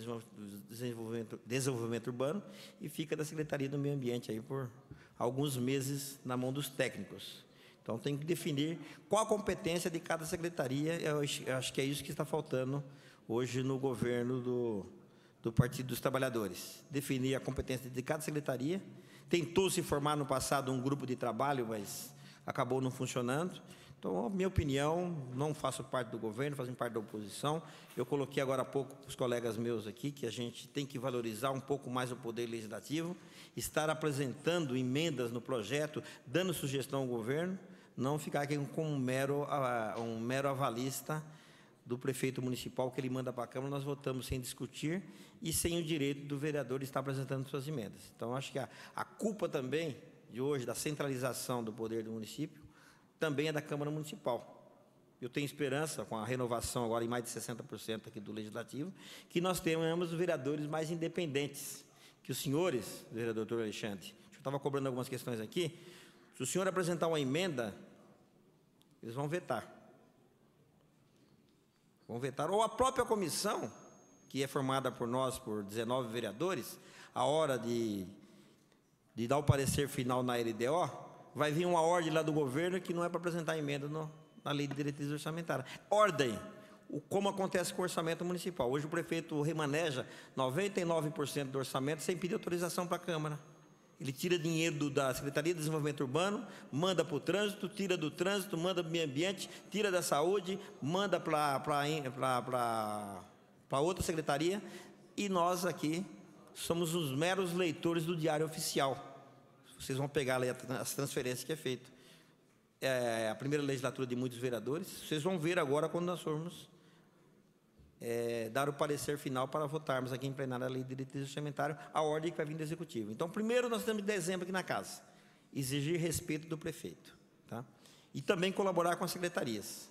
desenvolvimento urbano e fica da Secretaria do Meio Ambiente aí por alguns meses na mão dos técnicos. Então, tem que definir qual a competência de cada secretaria. Eu acho que é isso que está faltando hoje no governo do Partido dos Trabalhadores. Definir a competência de cada secretaria. Tentou se formar no passado um grupo de trabalho, mas acabou não funcionando. Então, a minha opinião, não faço parte do governo, faço parte da oposição. Eu coloquei agora há pouco para os colegas meus aqui que a gente tem que valorizar um pouco mais o poder legislativo, estar apresentando emendas no projeto, dando sugestão ao governo, não ficar aqui como um mero avalista do prefeito municipal que ele manda para a Câmara, nós votamos sem discutir e sem o direito do vereador estar apresentando suas emendas. Então, acho que a culpa também, de hoje, da centralização do poder do município, também é da Câmara Municipal. Eu tenho esperança, com a renovação agora em mais de 60% aqui do Legislativo, que nós tenhamos vereadores mais independentes, que os senhores, vereador doutor Alexandre, eu estava cobrando algumas questões aqui, se o senhor apresentar uma emenda, eles vão vetar. Vão vetar, ou a própria comissão, que é formada por nós, por 19 vereadores, a hora de dar o parecer final na LDO, vai vir uma ordem lá do governo que não é para apresentar emenda na lei de diretrizes orçamentárias. Ordem, como acontece com o orçamento municipal. Hoje o prefeito remaneja 99% do orçamento sem pedir autorização para a Câmara. Ele tira dinheiro da Secretaria de Desenvolvimento Urbano, manda para o trânsito, tira do trânsito, manda para o meio ambiente, tira da saúde, manda para outra secretaria, e nós aqui somos os meros leitores do Diário Oficial. Vocês vão pegar ali as transferências que é feito. É a primeira legislatura de muitos vereadores. Vocês vão ver agora quando nós formos dar o parecer final para votarmos aqui em plenário a lei de diretrizes orçamentárias, a ordem que vai vir do Executivo. Então, primeiro nós temos de exemplo aqui na casa. Exigir respeito do prefeito. Tá? E também colaborar com as secretarias.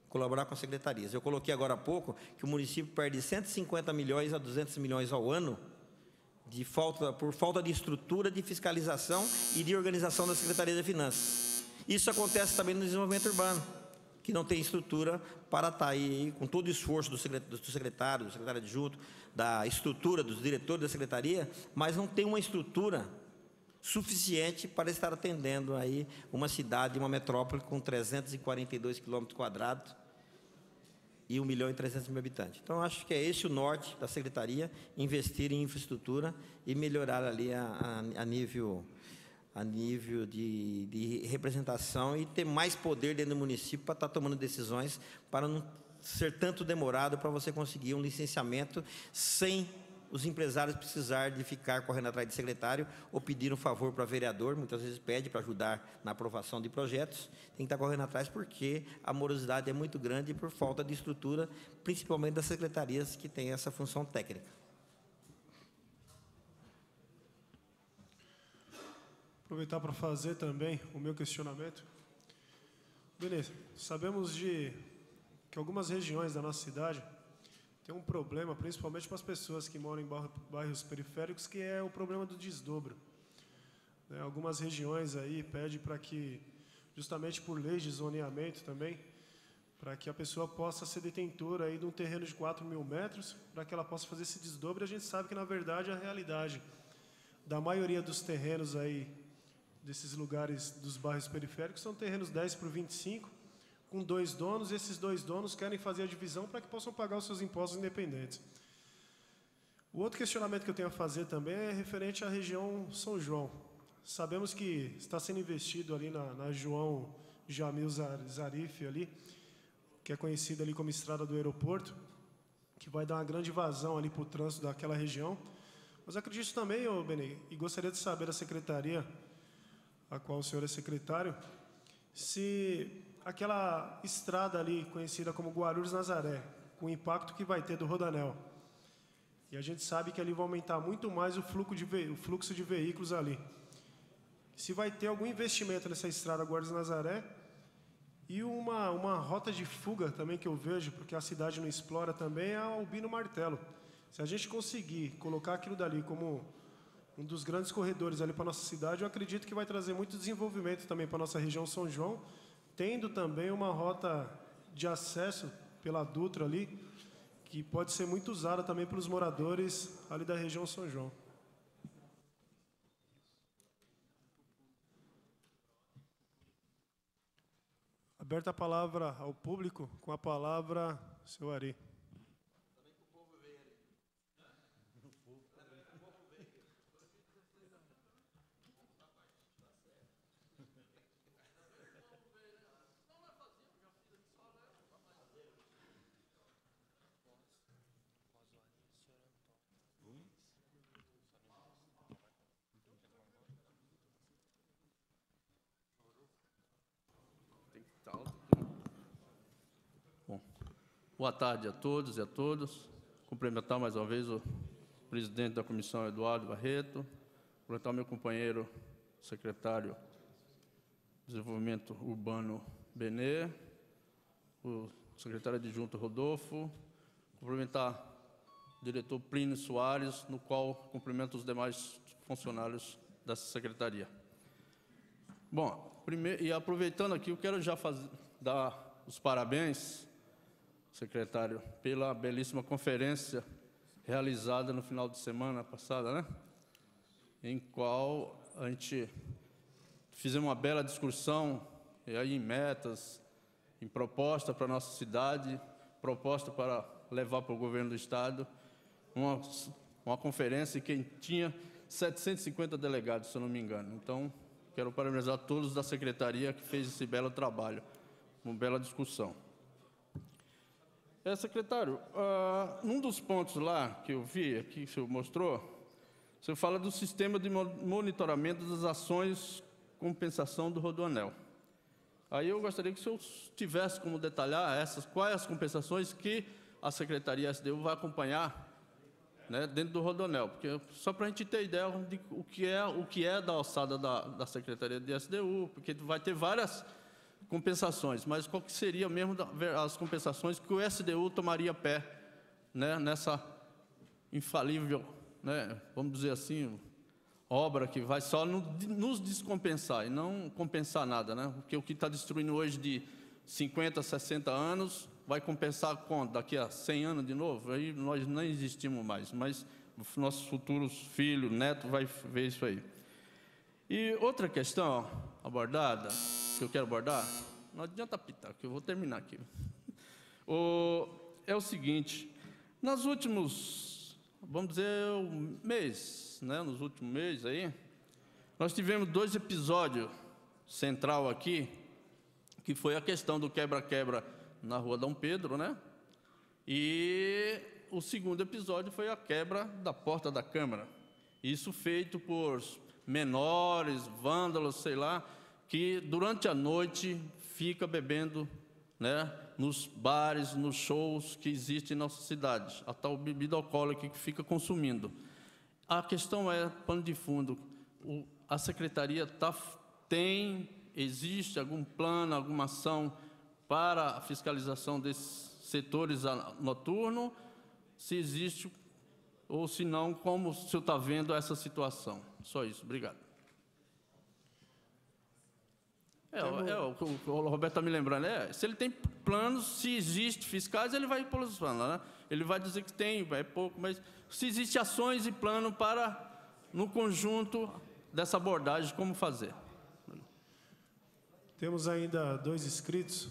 Colaborar com as secretarias. Eu coloquei agora há pouco que o município perde 150 milhões a 200 milhões ao ano por falta de estrutura de fiscalização e de organização da Secretaria de Finanças. Isso acontece também no desenvolvimento urbano, que não tem estrutura para estar aí, com todo o esforço do secretário adjunto, da estrutura dos diretores da secretaria, mas não tem uma estrutura suficiente para estar atendendo aí uma cidade, uma metrópole com 342 quilômetros quadrados e 1.300.000 habitantes. Então, acho que é esse o norte da secretaria, investir em infraestrutura e melhorar ali a nível de representação e ter mais poder dentro do município para estar tomando decisões, para não ser tanto demorado para você conseguir um licenciamento sem os empresários precisar de ficar correndo atrás de secretário ou pedir um favor para vereador, muitas vezes pede para ajudar na aprovação de projetos, tem que estar correndo atrás porque a morosidade é muito grande por falta de estrutura, principalmente das secretarias que têm essa função técnica. Aproveitar para fazer também o meu questionamento. Beleza, sabemos que algumas regiões da nossa cidade tem um problema, principalmente para as pessoas que moram em bairros periféricos, que é o problema do desdobro. Algumas regiões aí pedem para que, justamente por leis de zoneamento também, para que a pessoa possa ser detentora aí de um terreno de 4.000 metros, para que ela possa fazer esse desdobro. A gente sabe que, na verdade, a realidade da maioria dos terrenos aí, desses lugares dos bairros periféricos, são terrenos 10 por 25, com 2 donos, e esses 2 donos querem fazer a divisão para que possam pagar os seus impostos independentes. O outro questionamento que eu tenho a fazer também é referente à região São João. Sabemos que está sendo investido ali na João Jamil Zarif, ali, que é conhecida ali como Estrada do Aeroporto, que vai dar uma grande vazão ali para o trânsito daquela região. Mas acredito também, Benê, e gostaria de saber da secretaria, a qual o senhor é secretário, se aquela estrada ali, conhecida como Guarulhos-Nazaré, com o impacto que vai ter do Rodoanel, e a gente sabe que ali vai aumentar muito mais o fluxo de veículos ali. Se vai ter algum investimento nessa estrada Guarulhos-Nazaré, e uma rota de fuga também que eu vejo, porque a cidade não explora também, é a Albino Martelo. Se a gente conseguir colocar aquilo dali como um dos grandes corredores ali para a nossa cidade, eu acredito que vai trazer muito desenvolvimento também para a nossa região São João, tendo também uma rota de acesso pela Dutra ali, que pode ser muito usada também pelos moradores ali da região São João. Aberta a palavra ao público, com a palavra, seu Ari. Bom, boa tarde a todos e a todas. Cumprimentar mais uma vez o presidente da comissão, Eduardo Barreto, cumprimentar o meu companheiro, secretário de Desenvolvimento Urbano, Benê, o secretário adjunto Rodolfo, cumprimentar o diretor Plínio Soares, no qual cumprimento os demais funcionários dessa secretaria. Bom, primeiro, e aproveitando aqui, eu quero já dar os parabéns, secretário, pela belíssima conferência realizada no final de semana passada, né? Em qual a gente fizemos uma bela discussão e aí em metas, em proposta para a nossa cidade, proposta para levar para o governo do Estado, uma conferência que tinha 750 delegados, se eu não me engano. Então, quero parabenizar todos da secretaria que fez esse belo trabalho, uma bela discussão. Secretário, num dos pontos lá que eu vi, aqui que o senhor mostrou, o senhor fala do sistema de monitoramento das ações compensação do Rodoanel. Aí eu gostaria que o senhor tivesse como detalhar quais as compensações que a Secretaria SDU vai acompanhar, né, dentro do Rodoanel, porque só para a gente ter ideia de o que é da alçada da Secretaria de SDU, porque vai ter várias compensações, mas qual que seria mesmo as compensações que o SDU tomaria pé, né, nessa infalível, né, vamos dizer assim, obra que vai só nos descompensar e não compensar nada, né? Porque o que está destruindo hoje de 50, 60 anos vai compensar quando? Daqui a 100 anos de novo? Aí nós não existimos mais, mas nossos futuros filhos, netos, vai ver isso aí. E outra questão abordada, que eu quero abordar, não adianta pitar, que eu vou terminar aqui. É o seguinte, nos últimos, vamos dizer, mês, né, nos últimos meses aí, nós tivemos 2 episódios central aqui, que foi a questão do quebra-quebra na Rua Dom Pedro, né? E o segundo episódio foi a quebra da porta da Câmara. Isso feito por menores, vândalos, sei lá, que durante a noite fica bebendo, né, nos bares, nos shows que existem em nossa cidade, a tal bebida alcoólica que fica consumindo. A questão é, pano de fundo, a Secretaria existe algum plano, alguma ação para a fiscalização desses setores noturnos? Se existe ou se não, como o senhor está vendo essa situação? Só isso, obrigado. O Roberto está me lembrando, se ele tem planos, se existe fiscais, ele vai pôr os planos, né? Ele vai dizer que tem, é pouco, mas se existe ações e plano para, no conjunto dessa abordagem, como fazer. Temos ainda 2 inscritos.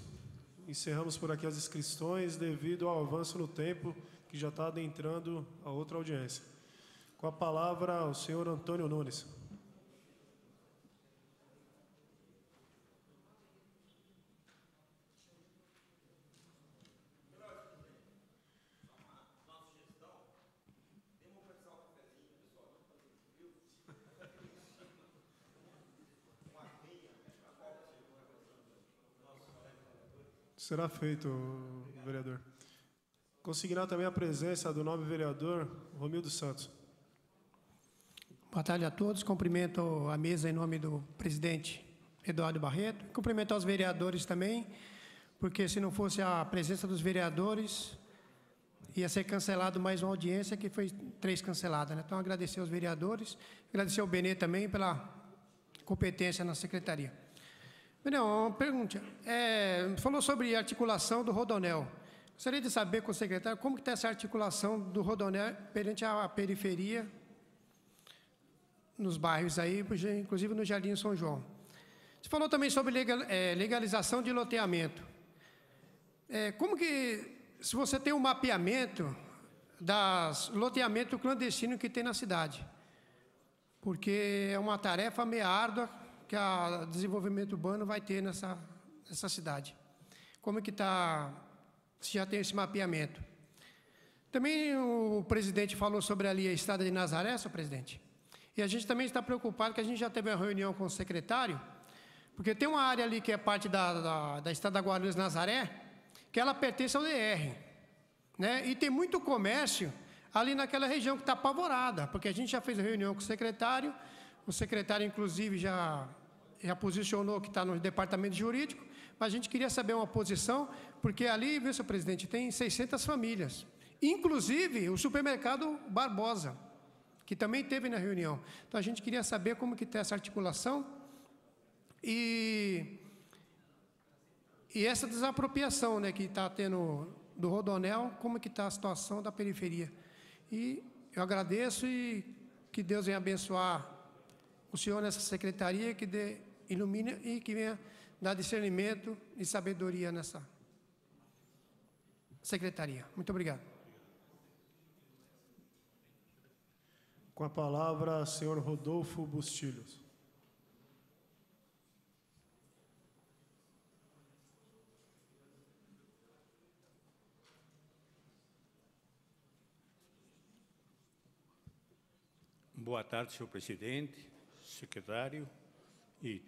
Encerramos por aqui as inscrições devido ao avanço no tempo, que já está adentrando a outra audiência. Com a palavra, o senhor Antônio Nunes. Será feito, vereador. Consignar também a presença do nobre vereador Romildo Santos. Boa tarde a todos. Cumprimento a mesa em nome do presidente Eduardo Barreto. Cumprimento aos vereadores também, porque se não fosse a presença dos vereadores, ia ser cancelado mais uma audiência, que foi 3 canceladas, né? Então, agradecer aos vereadores, agradecer ao Benê também pela competência na secretaria. Não, uma pergunta. Falou sobre a articulação do Rodoanel. Gostaria de saber com o secretário como está essa articulação do Rodoanel perante a periferia, nos bairros aí, inclusive no Jardim São João. Você falou também sobre legalização de loteamento. Como que, se você tem um mapeamento das loteamento clandestino que tem na cidade, porque é uma tarefa meio árdua que o desenvolvimento urbano vai ter nessa cidade. Como é que está, se já tem esse mapeamento? Também o presidente falou sobre ali a Estrada de Nazaré, senhor presidente, e a gente também está preocupado, que a gente já teve uma reunião com o secretário, porque tem uma área ali que é parte da Estrada Guarulhos-Nazaré, que ela pertence ao DR, né? E tem muito comércio ali naquela região que está apavorada, porque a gente já fez a reunião com o secretário, inclusive, já posicionou que está no departamento jurídico, mas a gente queria saber uma posição, porque ali, viu, senhor presidente, tem 600 famílias, inclusive o supermercado Barbosa, que também teve na reunião. Então, a gente queria saber como que está essa articulação e essa desapropriação, né, que está tendo do Rodoanel, como que está a situação da periferia. E eu agradeço e que Deus venha abençoar o senhor nessa secretaria, que ilumine e que venha dar discernimento e sabedoria nessa secretaria. Muito obrigado. Com a palavra, o senhor Rodolfo Bustilhos. Boa tarde, senhor presidente, secretário e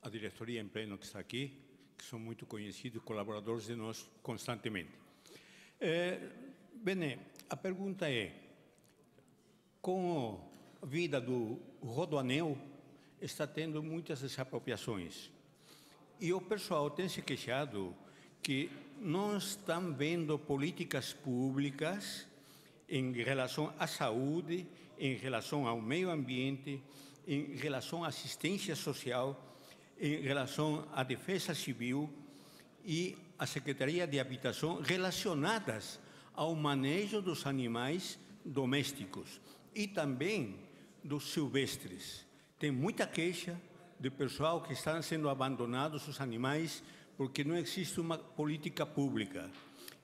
a diretoria em pleno que está aqui, que são muito conhecidos, colaboradores de nós constantemente. Bem, a pergunta é, com a vida do Rodoanel, está tendo muitas desapropriações. E o pessoal tem se queixado que não estão vendo políticas públicas em relação à saúde, em relação ao meio ambiente, em relação à assistência social, em relação à defesa civil e à Secretaria de Habitação relacionadas ao manejo dos animais domésticos e também dos silvestres. Tem muita queixa do pessoal que estão sendo abandonados os animais porque não existe uma política pública.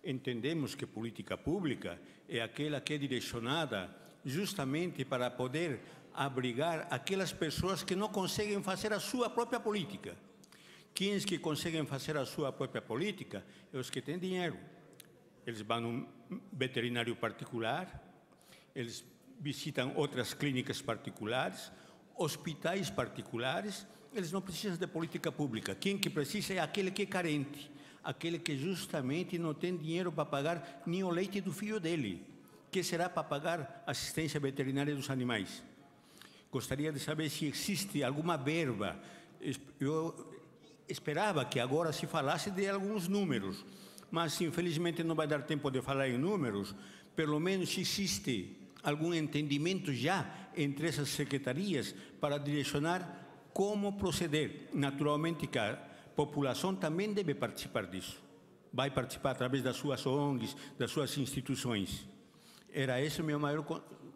Entendemos que política pública é aquela que é direcionada justamente para poder abrigar aquelas pessoas que não conseguem fazer a sua própria política. Quem que conseguem fazer a sua própria política é os que têm dinheiro. eles vão num veterinário particular, eles visitam outras clínicas particulares, hospitais particulares, eles não precisam de política pública. Quem que precisa é aquele que é carente, aquele que justamente não tem dinheiro para pagar nem o leite do filho dele, que será para pagar assistência veterinária dos animais. Gostaria de saber se existe alguma verba. Eu esperava que agora se falasse de alguns números, mas infelizmente não vai dar tempo de falar em números. Pelo menos se existe algum entendimento já entre essas secretarias para direcionar como proceder. Naturalmente que a população também deve participar disso. Vai participar através das suas ONGs, das suas instituições. Era esse o meu maior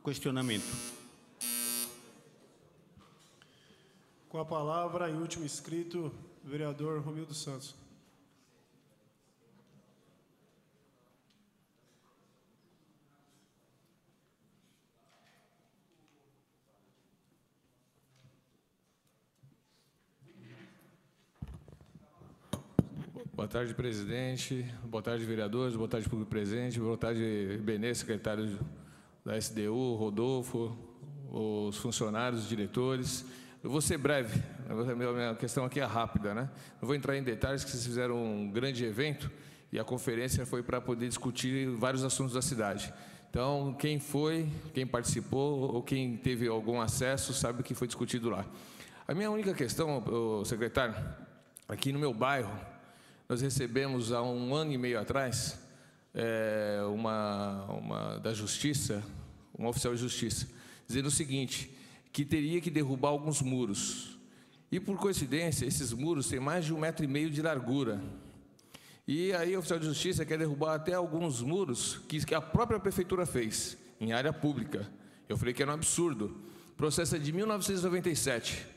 questionamento. Com a palavra, em último inscrito, o vereador Romildo Santos. Boa tarde, presidente. Boa tarde, vereadores. Boa tarde, público presente. Boa tarde, Benê, secretário da SDU, Rodolfo, os funcionários, os diretores. Eu vou ser breve. A minha questão aqui é rápida, né? Não vou entrar em detalhes, que vocês fizeram um grande evento e a conferência foi para poder discutir vários assuntos da cidade. Então, quem foi, quem participou ou quem teve algum acesso sabe o que foi discutido lá. A minha única questão, secretário, aqui no meu bairro, nós recebemos há 1 ano e meio atrás da Justiça, um oficial de Justiça, dizendo o seguinte, que teria que derrubar alguns muros. E, por coincidência, esses muros têm mais de 1,5 metro de largura. E aí o oficial de Justiça quer derrubar até alguns muros que a própria prefeitura fez, em área pública. Eu falei que era um absurdo. O processo é de 1997.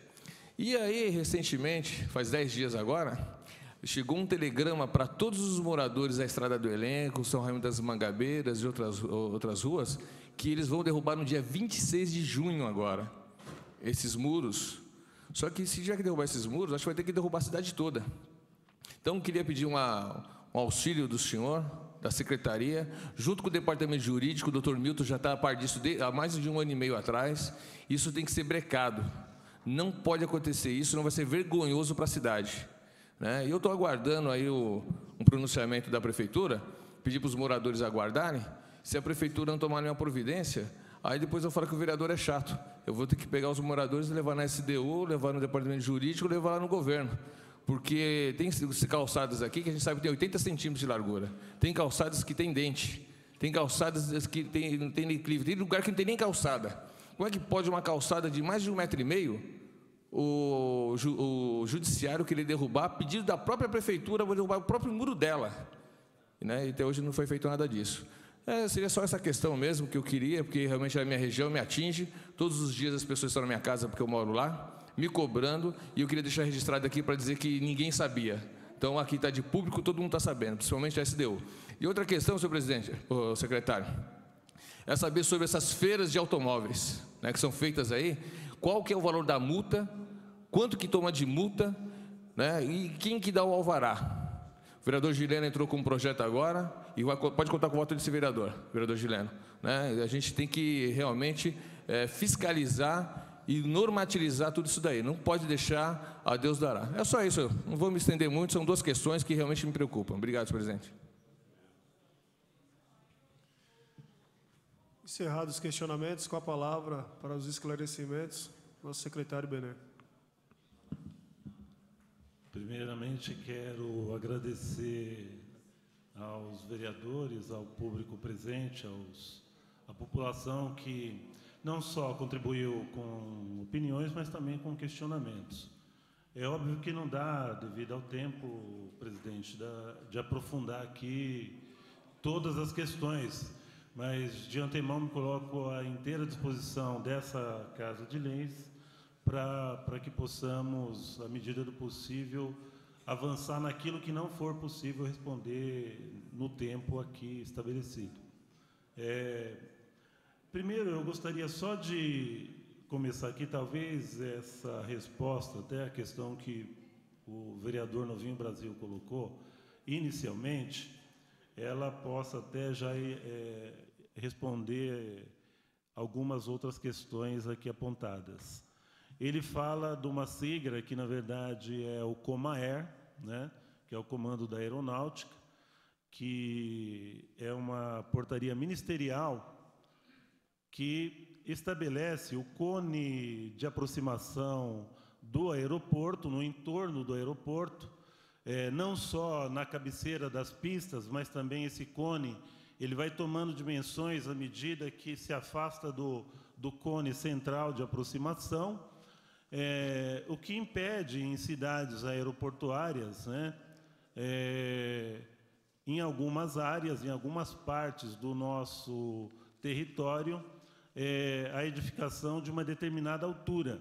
E aí, recentemente, faz 10 dias agora, chegou um telegrama para todos os moradores da Estrada do Elenco, São Raimundo das Mangabeiras e outras ruas, que eles vão derrubar no dia 26 de junho agora, esses muros. Só que se já que derrubar esses muros, acho que vai ter que derrubar a cidade toda. Então, queria pedir um auxílio do senhor, da secretaria, junto com o departamento jurídico, o doutor Milton já está a par disso há mais de 1 ano e meio atrás. Isso tem que ser brecado. Não pode acontecer isso, não vai ser vergonhoso para a cidade. E eu estou aguardando aí um pronunciamento da prefeitura, pedir para os moradores aguardarem. Se a prefeitura não tomar nenhuma providência, aí depois eu falo que o vereador é chato. Eu vou ter que pegar os moradores e levar na SDU, levar no departamento jurídico, levar lá no governo. Porque tem calçadas aqui que a gente sabe que tem 80 centímetros de largura. Tem calçadas que tem dente. Tem calçadas que não tem declive. Tem lugar que não tem nem calçada. Como é que pode uma calçada de mais de 1,5 metro o judiciário querer derrubar, a pedido da própria prefeitura, vou derrubar o próprio muro dela? E até hoje não foi feito nada disso. Seria só essa questão mesmo que eu queria, porque realmente a minha região me atinge. Todos os dias as pessoas estão na minha casa, porque eu moro lá, me cobrando, e eu queria deixar registrado aqui para dizer que ninguém sabia. Então, aqui está de público, todo mundo está sabendo, principalmente a SDU. E outra questão, senhor presidente, secretário, é saber sobre essas feiras de automóveis, que são feitas aí, qual que é o valor da multa, quanto que toma de multa, e quem que dá o alvará. O vereador Gileno entrou com um projeto agora, e pode contar com o voto desse vereador Gileno. A gente tem que realmente fiscalizar e normativizar tudo isso daí. Não pode deixar a Deus dará. É só isso, não vou me estender muito, são 2 questões que realmente me preocupam. Obrigado, senhor presidente. Encerrados os questionamentos, com a palavra para os esclarecimentos, nosso secretário Benê. Primeiramente, quero agradecer aos vereadores, ao público presente, à população que não só contribuiu com opiniões, mas também com questionamentos. É óbvio que não dá, devido ao tempo, presidente, de aprofundar aqui todas as questões, mas de antemão me coloco à inteira disposição dessa Casa de Leis para que possamos, à medida do possível, avançar naquilo que não for possível responder no tempo aqui estabelecido. Primeiro, eu gostaria só de começar aqui, talvez, essa resposta, até a questão que o vereador Novinho Brasil colocou inicialmente, ela possa até já responder algumas outras questões aqui apontadas. Ele fala de uma sigla que, na verdade, é o COMAER, né, que é o Comando da Aeronáutica, que é uma portaria ministerial que estabelece o cone de aproximação do aeroporto, no entorno do aeroporto, não só na cabeceira das pistas, mas também esse cone ele vai tomando dimensões à medida que se afasta do cone central de aproximação, o que impede em cidades aeroportuárias, né, em algumas áreas, em algumas partes do nosso território, a edificação de uma determinada altura.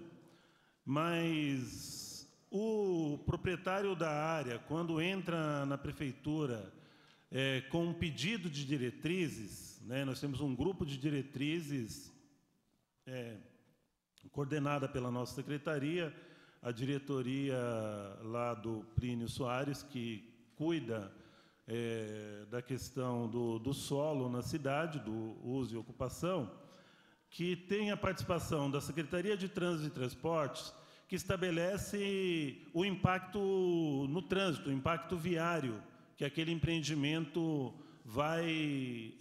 Mas o proprietário da área, quando entra na prefeitura com um pedido de diretrizes, né, nós temos um grupo de diretrizes coordenada pela nossa secretaria, a diretoria lá do Plínio Soares, que cuida da questão do solo na cidade, do uso e ocupação, que tem a participação da Secretaria de Trânsito e Transportes, que estabelece o impacto no trânsito, o impacto viário que aquele empreendimento vai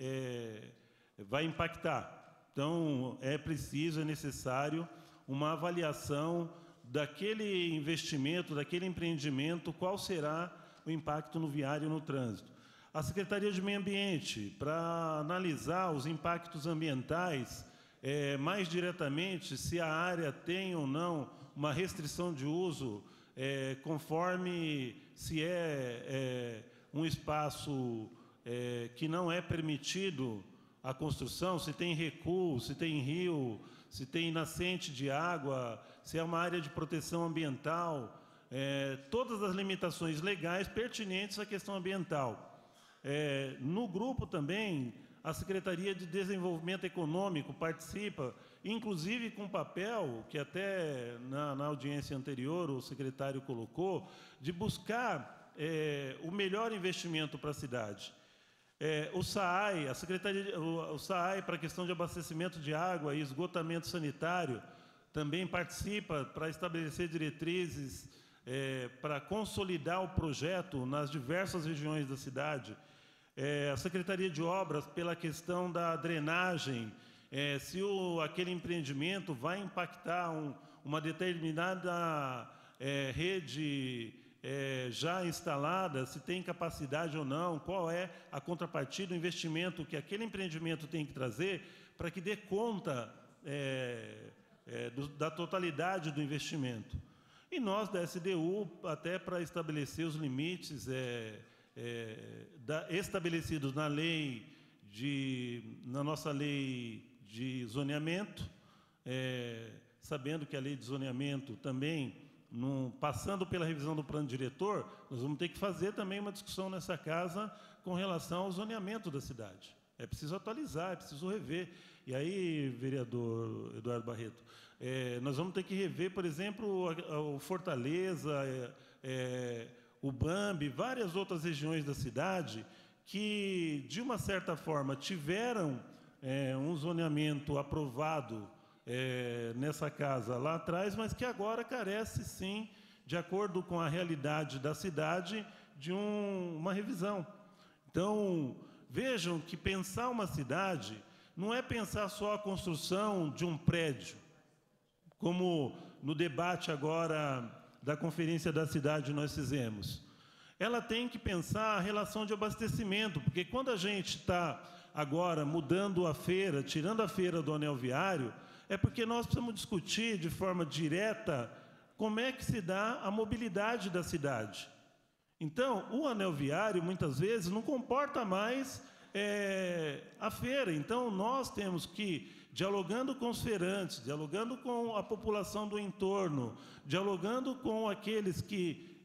impactar. Então, é preciso, é necessário uma avaliação daquele investimento, daquele empreendimento, qual será o impacto no viário e no trânsito. A Secretaria de Meio Ambiente, para analisar os impactos ambientais, mais diretamente, se a área tem ou não uma restrição de uso, conforme se um espaço que não é permitido a construção, se tem recuo, se tem rio, se tem nascente de água, se é uma área de proteção ambiental, todas as limitações legais pertinentes à questão ambiental. No grupo também, a Secretaria de Desenvolvimento Econômico participa, inclusive com papel, que até na audiência anterior o secretário colocou, de buscar o melhor investimento para a cidade. O SAAI, o SAAI para a questão de abastecimento de água e esgotamento sanitário, também participa para estabelecer diretrizes para consolidar o projeto nas diversas regiões da cidade. A Secretaria de Obras, pela questão da drenagem, se aquele empreendimento vai impactar uma determinada rede já instalada, se tem capacidade ou não, qual é a contrapartida, o investimento que aquele empreendimento tem que trazer para que dê conta da totalidade do investimento. E nós, da SDU, até para estabelecer os limites estabelecidos na nossa lei de zoneamento, sabendo que a lei de zoneamento também, passando pela revisão do plano diretor, nós vamos ter que fazer também uma discussão nessa casa com relação ao zoneamento da cidade. É preciso atualizar, é preciso rever. E aí, vereador Eduardo Barreto, nós vamos ter que rever, por exemplo, o Fortaleza, o Bambi, várias outras regiões da cidade que, de uma certa forma, tiveram um zoneamento aprovado nessa casa lá atrás, mas que agora carece, sim, de acordo com a realidade da cidade, de uma revisão. Então, vejam que pensar uma cidade não é pensar só a construção de um prédio, como no debate agora da Conferência da Cidade nós fizemos. Ela tem que pensar a relação de abastecimento, porque quando a gente está agora mudando a feira, tirando a feira do anel viário, é porque nós precisamos discutir de forma direta como é que se dá a mobilidade da cidade. Então, o anel viário, muitas vezes, não comporta mais a feira. Então, nós temos que, dialogando com os feirantes, dialogando com a população do entorno, dialogando com aqueles que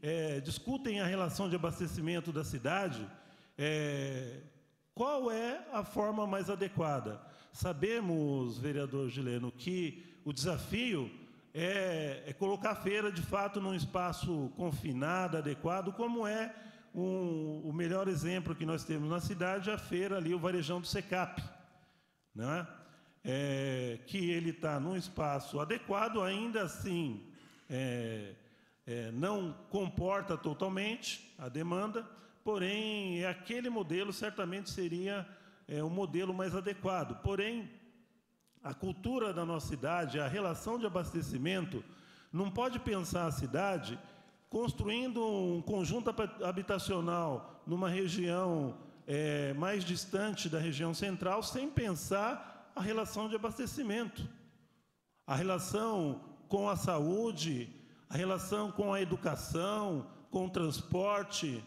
discutem a relação de abastecimento da cidade, qual é a forma mais adequada? Sabemos, vereador Gileno, que o desafio é colocar a feira, de fato, num espaço confinado, adequado, como é o melhor exemplo que nós temos na cidade é a feira ali, o Varejão do Secap, né? Que ele está num espaço adequado, ainda assim não comporta totalmente a demanda, porém, aquele modelo certamente seria o modelo mais adequado. Porém, a cultura da nossa cidade, a relação de abastecimento, não pode pensar a cidade construindo um conjunto habitacional numa região mais distante da região central, sem pensar a relação de abastecimento, a relação com a saúde, a relação com a educação, com o transporte.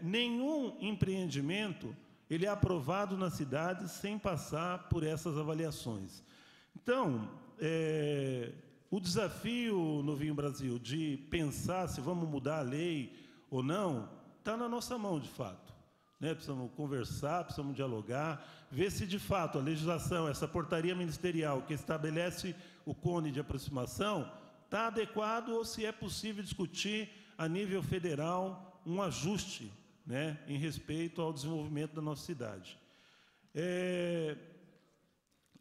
Nenhum empreendimento ele é aprovado na cidade sem passar por essas avaliações. Então, o desafio no Vinho Brasil de pensar se vamos mudar a lei ou não, está na nossa mão, de fato. Precisamos conversar, precisamos dialogar, ver se, de fato, a legislação, essa portaria ministerial que estabelece o cone de aproximação, está adequado ou se é possível discutir, a nível federal, um ajuste, em respeito ao desenvolvimento da nossa cidade.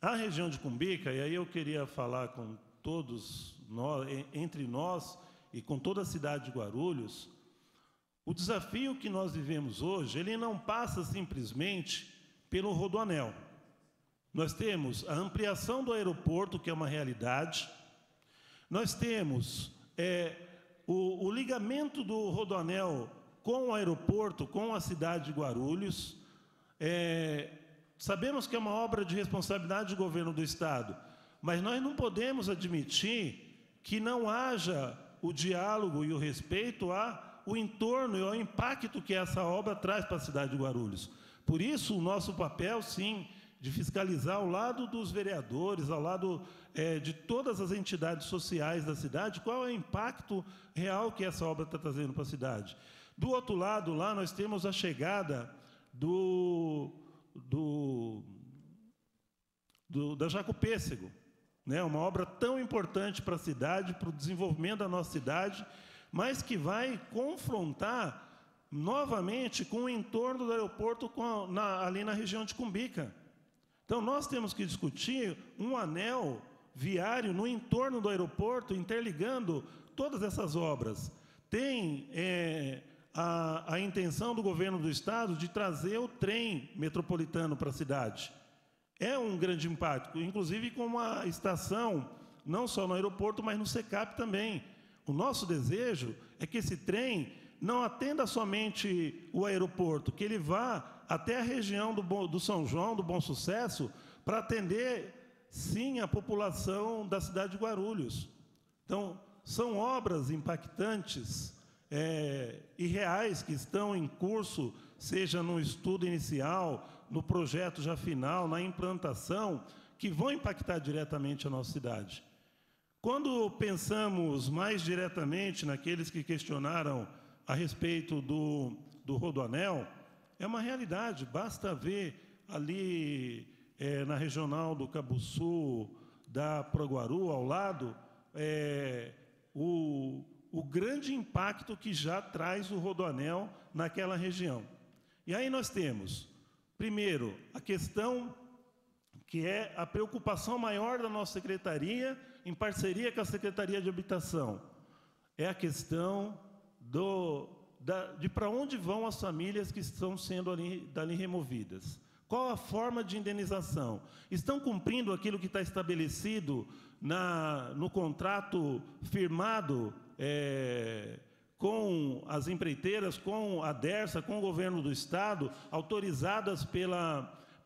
A região de Cumbica, e aí eu queria falar com todos nós, entre nós e com toda a cidade de Guarulhos, o desafio que nós vivemos hoje, ele não passa simplesmente pelo Rodoanel. Nós temos a ampliação do aeroporto, que é uma realidade. Nós temos o ligamento do Rodoanel com o aeroporto, com a cidade de Guarulhos. Sabemos que é uma obra de responsabilidade do governo do Estado, mas nós não podemos admitir que não haja o diálogo e o respeito ao entorno e ao impacto que essa obra traz para a cidade de Guarulhos. Por isso, o nosso papel, sim, de fiscalizar ao lado dos vereadores, ao lado de todas as entidades sociais da cidade, qual é o impacto real que essa obra está trazendo para a cidade. Do outro lado, lá, nós temos a chegada da Jacopêssego, uma obra tão importante para a cidade, para o desenvolvimento da nossa cidade, mas que vai confrontar novamente com o entorno do aeroporto ali na região de Cumbica. Então, nós temos que discutir um anel viário no entorno do aeroporto, interligando todas essas obras. Tem a intenção do governo do Estado de trazer o trem metropolitano para a cidade. É um grande impacto, inclusive com uma estação, não só no aeroporto, mas no Secap também. O nosso desejo é que esse trem não atenda somente o aeroporto, que ele vá até a região do São João, do Bom Sucesso, para atender, sim, a população da cidade de Guarulhos. Então, são obras impactantes e reais que estão em curso, seja no estudo inicial, no projeto já final, na implantação, que vão impactar diretamente a nossa cidade. Quando pensamos mais diretamente naqueles que questionaram a respeito do Rodoanel, é uma realidade, basta ver ali na regional do Cabuçu, da Proguaru, ao lado, o grande impacto que já traz o Rodoanel naquela região. E aí nós temos, primeiro, a questão que é a preocupação maior da nossa secretaria, em parceria com a Secretaria de Habitação, é a questão de para onde vão as famílias que estão sendo dali removidas. Qual a forma de indenização? Estão cumprindo aquilo que está estabelecido no contrato firmado com as empreiteiras, com a DERSA, com o governo do Estado, autorizadas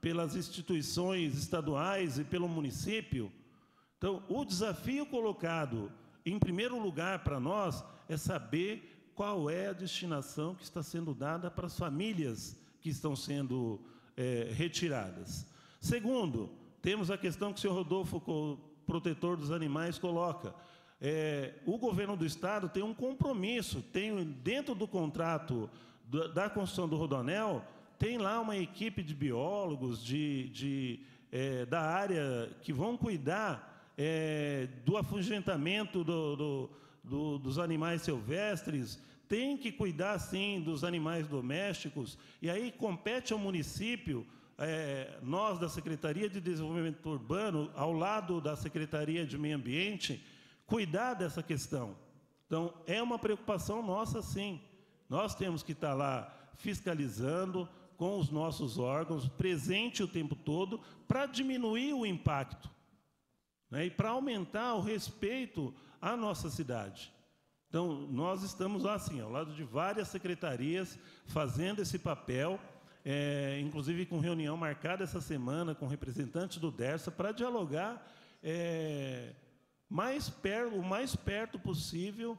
pelas instituições estaduais e pelo município? Então, o desafio colocado, em primeiro lugar, para nós, é saber qual é a destinação que está sendo dada para as famílias que estão sendo retiradas. Segundo, temos a questão que o senhor Rodolfo, protetor dos animais, coloca. O governo do Estado tem um compromisso, dentro do contrato da construção do Rodoanel, tem lá uma equipe de biólogos da área que vão cuidar do afugentamento dos animais silvestres, tem que cuidar, sim, dos animais domésticos, e aí compete ao município, nós da Secretaria de Desenvolvimento Urbano, ao lado da Secretaria de Meio Ambiente, cuidar dessa questão. Então, é uma preocupação nossa, sim. Nós temos que estar lá fiscalizando com os nossos órgãos, presente o tempo todo, para diminuir o impacto, né, e para aumentar o respeito à nossa cidade. Então, nós estamos lá, assim, ao lado de várias secretarias, fazendo esse papel, inclusive com reunião marcada essa semana com representantes do DERSA, para dialogar o mais perto possível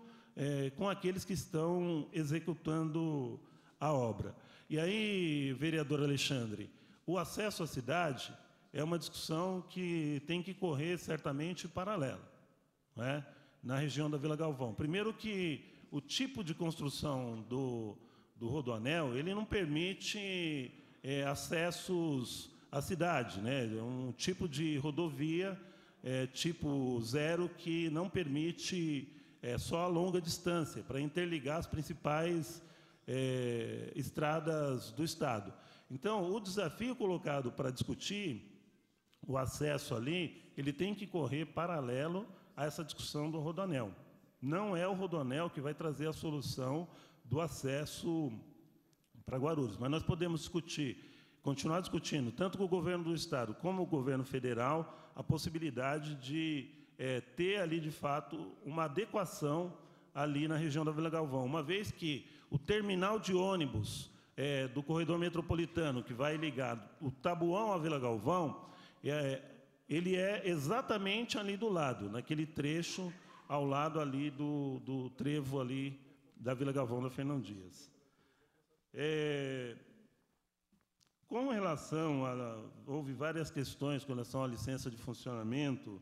com aqueles que estão executando a obra. E aí, vereador Alexandre, o acesso à cidade é uma discussão que tem que correr certamente paralela, não é? Na região da Vila Galvão. Primeiro que o tipo de construção do Rodoanel, ele não permite acessos à cidade, né? É um tipo de rodovia tipo zero que não permite só a longa distância, para interligar as principais estradas do Estado. Então, o desafio colocado para discutir o acesso ali, ele tem que correr paralelo a essa discussão do Rodoanel. Não é o Rodoanel que vai trazer a solução do acesso para Guarulhos, mas nós podemos discutir, continuar discutindo, tanto com o governo do Estado como o governo federal, a possibilidade de ter ali, de fato, uma adequação ali na região da Vila Galvão, uma vez que o terminal de ônibus do corredor metropolitano, que vai ligar o Taboão à Vila Galvão, ele é exatamente ali do lado, naquele trecho ao lado ali do trevo ali da Vila Galvão da Fernão Dias. Com relação houve várias questões com relação à licença de funcionamento,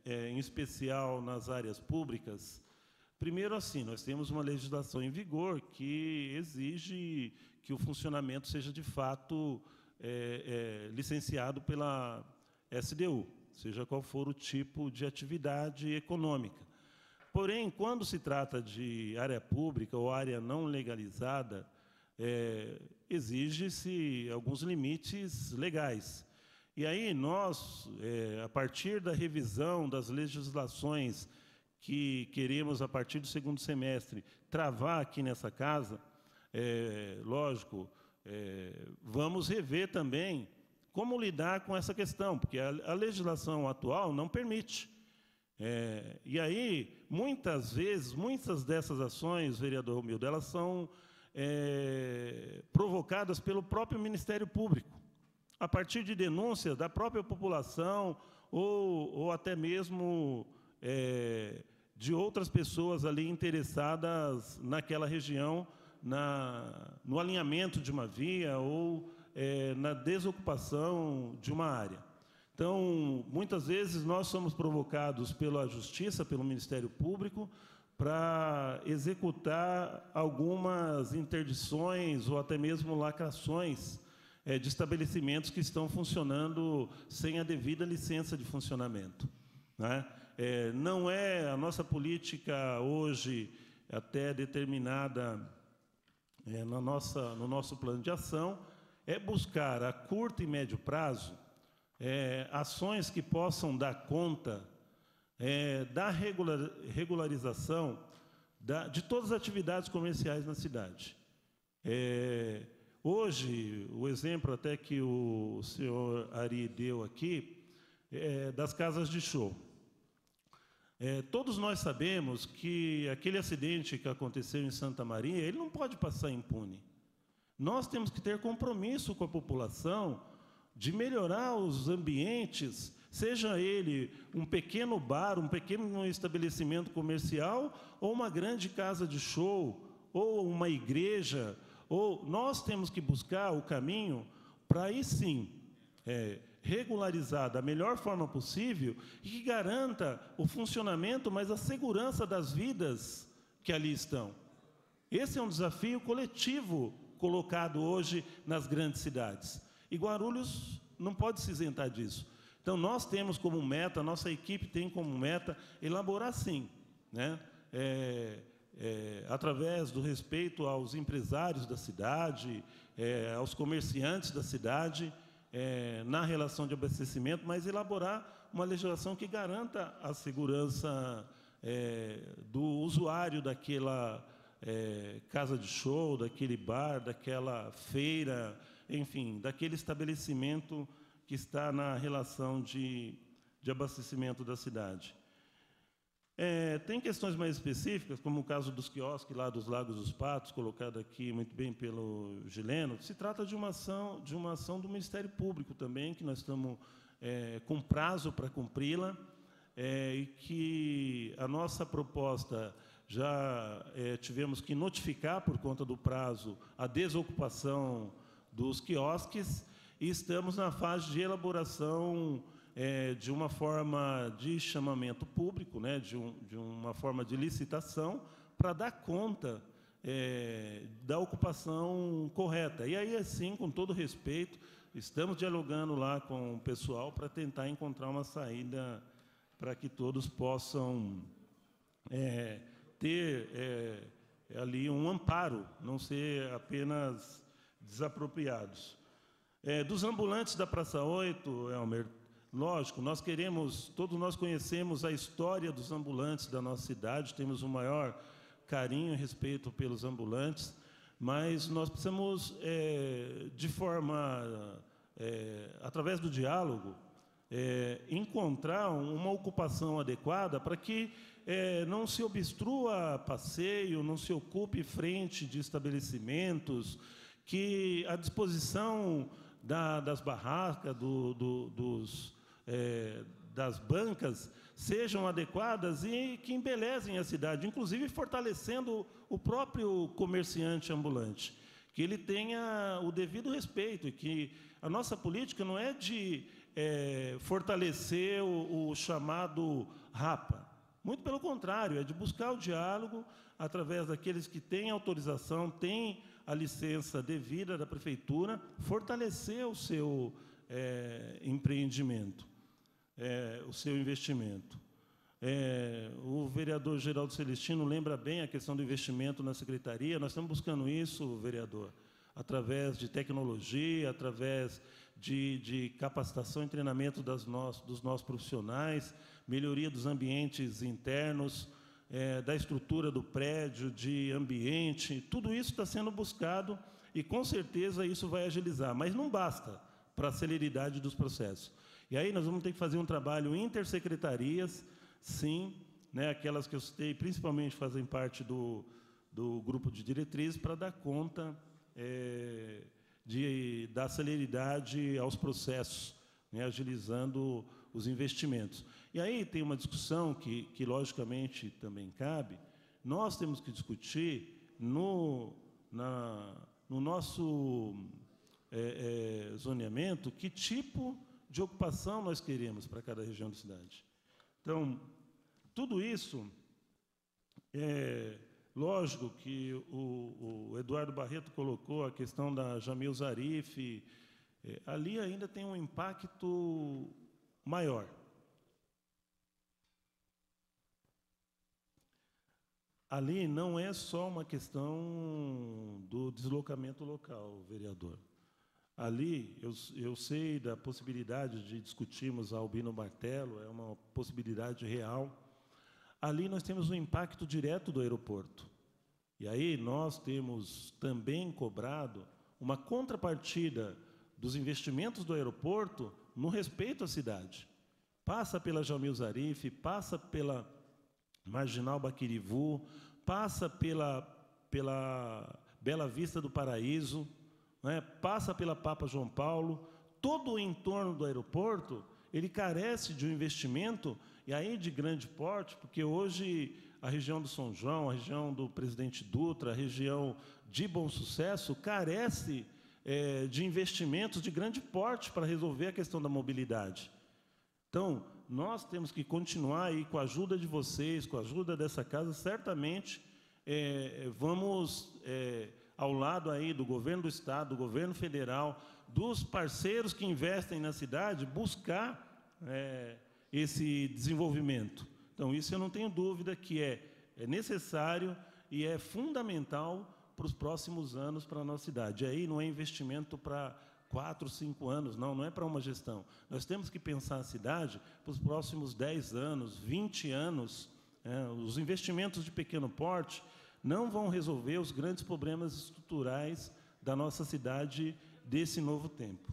em especial nas áreas públicas. Primeiro, assim, nós temos uma legislação em vigor que exige que o funcionamento seja, de fato, licenciado pela SDU, seja qual for o tipo de atividade econômica. Porém, quando se trata de área pública ou área não legalizada, exige-se alguns limites legais. E aí nós, a partir da revisão das legislações que queremos, a partir do segundo semestre, travar aqui nessa casa, lógico, vamos rever também como lidar com essa questão, porque a legislação atual não permite. E aí, muitas vezes, muitas dessas ações, vereador Romildo, elas são provocadas pelo próprio Ministério Público, a partir de denúncias da própria população ou até mesmo de outras pessoas ali interessadas naquela região, no alinhamento de uma via ou na desocupação de uma área. Então, muitas vezes, nós somos provocados pela Justiça, pelo Ministério Público, para executar algumas interdições ou até mesmo lacrações de estabelecimentos que estão funcionando sem a devida licença de funcionamento, né? Não é a nossa política hoje, até determinada no nosso plano de ação, é buscar a curto e médio prazo ações que possam dar conta da regularização de todas as atividades comerciais na cidade. Hoje, o exemplo até que o senhor Ari deu aqui, das casas de show. Todos nós sabemos que aquele acidente que aconteceu em Santa Maria, ele não pode passar impune. Nós temos que ter compromisso com a população de melhorar os ambientes, seja ele um pequeno bar, um pequeno estabelecimento comercial, ou uma grande casa de show, ou uma igreja, nós temos que buscar o caminho para aí sim regularizar da melhor forma possível e que garanta o funcionamento, mas a segurança das vidas que ali estão. Esse é um desafio coletivo colocado hoje nas grandes cidades. E Guarulhos não pode se isentar disso. Então, nós temos como meta, a nossa equipe tem como meta elaborar, sim, né, através do respeito aos empresários da cidade, aos comerciantes da cidade, na relação de abastecimento, mas elaborar uma legislação que garanta a segurança do usuário daquela casa de show, daquele bar, daquela feira, enfim, daquele estabelecimento que está na relação de abastecimento da cidade. Tem questões mais específicas, como o caso dos quiosques lá dos Lagos dos Patos, colocado aqui muito bem pelo Gileno. Se trata de uma ação do Ministério Público também, que nós estamos com prazo para cumpri-la, e que a nossa proposta já tivemos que notificar, por conta do prazo, a desocupação dos quiosques, e estamos na fase de elaboração de uma forma de chamamento público, né, de uma forma de licitação, para dar conta da ocupação correta. E aí, assim, com todo respeito, estamos dialogando lá com o pessoal para tentar encontrar uma saída para que todos possam ter ali um amparo, não ser apenas desapropriados. Dos ambulantes da Praça 8, Elmer, lógico, todos nós conhecemos a história dos ambulantes da nossa cidade, temos o maior carinho e respeito pelos ambulantes, mas nós precisamos, de forma, através do diálogo, encontrar uma ocupação adequada para que não se obstrua passeio, não se ocupe frente de estabelecimentos, que a disposição das barracas, das bancas, sejam adequadas e que embelezem a cidade, inclusive fortalecendo o próprio comerciante ambulante, que ele tenha o devido respeito, e que a nossa política não é de fortalecer o chamado rapa. Muito pelo contrário, é de buscar o diálogo através daqueles que têm autorização, têm a licença devida da prefeitura, fortalecer o seu empreendimento, o seu investimento. O vereador Geraldo Celestino lembra bem a questão do investimento na secretaria. Nós estamos buscando isso, vereador, através de tecnologia, através de capacitação e treinamento dos nossos profissionais, melhoria dos ambientes internos, da estrutura do prédio, de ambiente. Tudo isso está sendo buscado e, com certeza, isso vai agilizar. Mas não basta para a celeridade dos processos. E aí nós vamos ter que fazer um trabalho intersecretarias, sim, né, aquelas que eu citei, principalmente fazem parte do grupo de diretrizes, para dar conta da celeridade aos processos, né, agilizando os investimentos. E aí tem uma discussão que logicamente, também cabe. Nós temos que discutir no nosso zoneamento que tipo de ocupação nós queremos para cada região da cidade. Então, tudo isso, lógico que o Eduardo Barreto colocou a questão da Jamil Zarif, ali ainda tem um impacto maior. Ali não é só uma questão do deslocamento local, vereador. Ali, eu sei da possibilidade de discutirmos a Albino Martelo, é uma possibilidade real. Ali nós temos um impacto direto do aeroporto. E aí nós temos também cobrado uma contrapartida dos investimentos do aeroporto no respeito à cidade. Passa pela Jamil Zarif, passa pela Marginal Baquirivu, passa pela Bela Vista do Paraíso, né, passa pela Papa João Paulo. Todo o entorno do aeroporto, ele carece de um investimento, e aí de grande porte, porque hoje a região do São João, a região do Presidente Dutra, a região de Bom Sucesso, carece de investimentos de grande porte para resolver a questão da mobilidade. Então, nós temos que continuar aí, com a ajuda de vocês, com a ajuda dessa casa, certamente vamos, ao lado aí do governo do Estado, do governo federal, dos parceiros que investem na cidade, buscar esse desenvolvimento. Então, isso eu não tenho dúvida que é necessário e é fundamental para os próximos anos para a nossa cidade. E aí não é investimento para 4, 5 anos, não é para uma gestão. Nós temos que pensar a cidade para os próximos 10 anos, 20 anos. Os investimentos de pequeno porte não vão resolver os grandes problemas estruturais da nossa cidade desse novo tempo.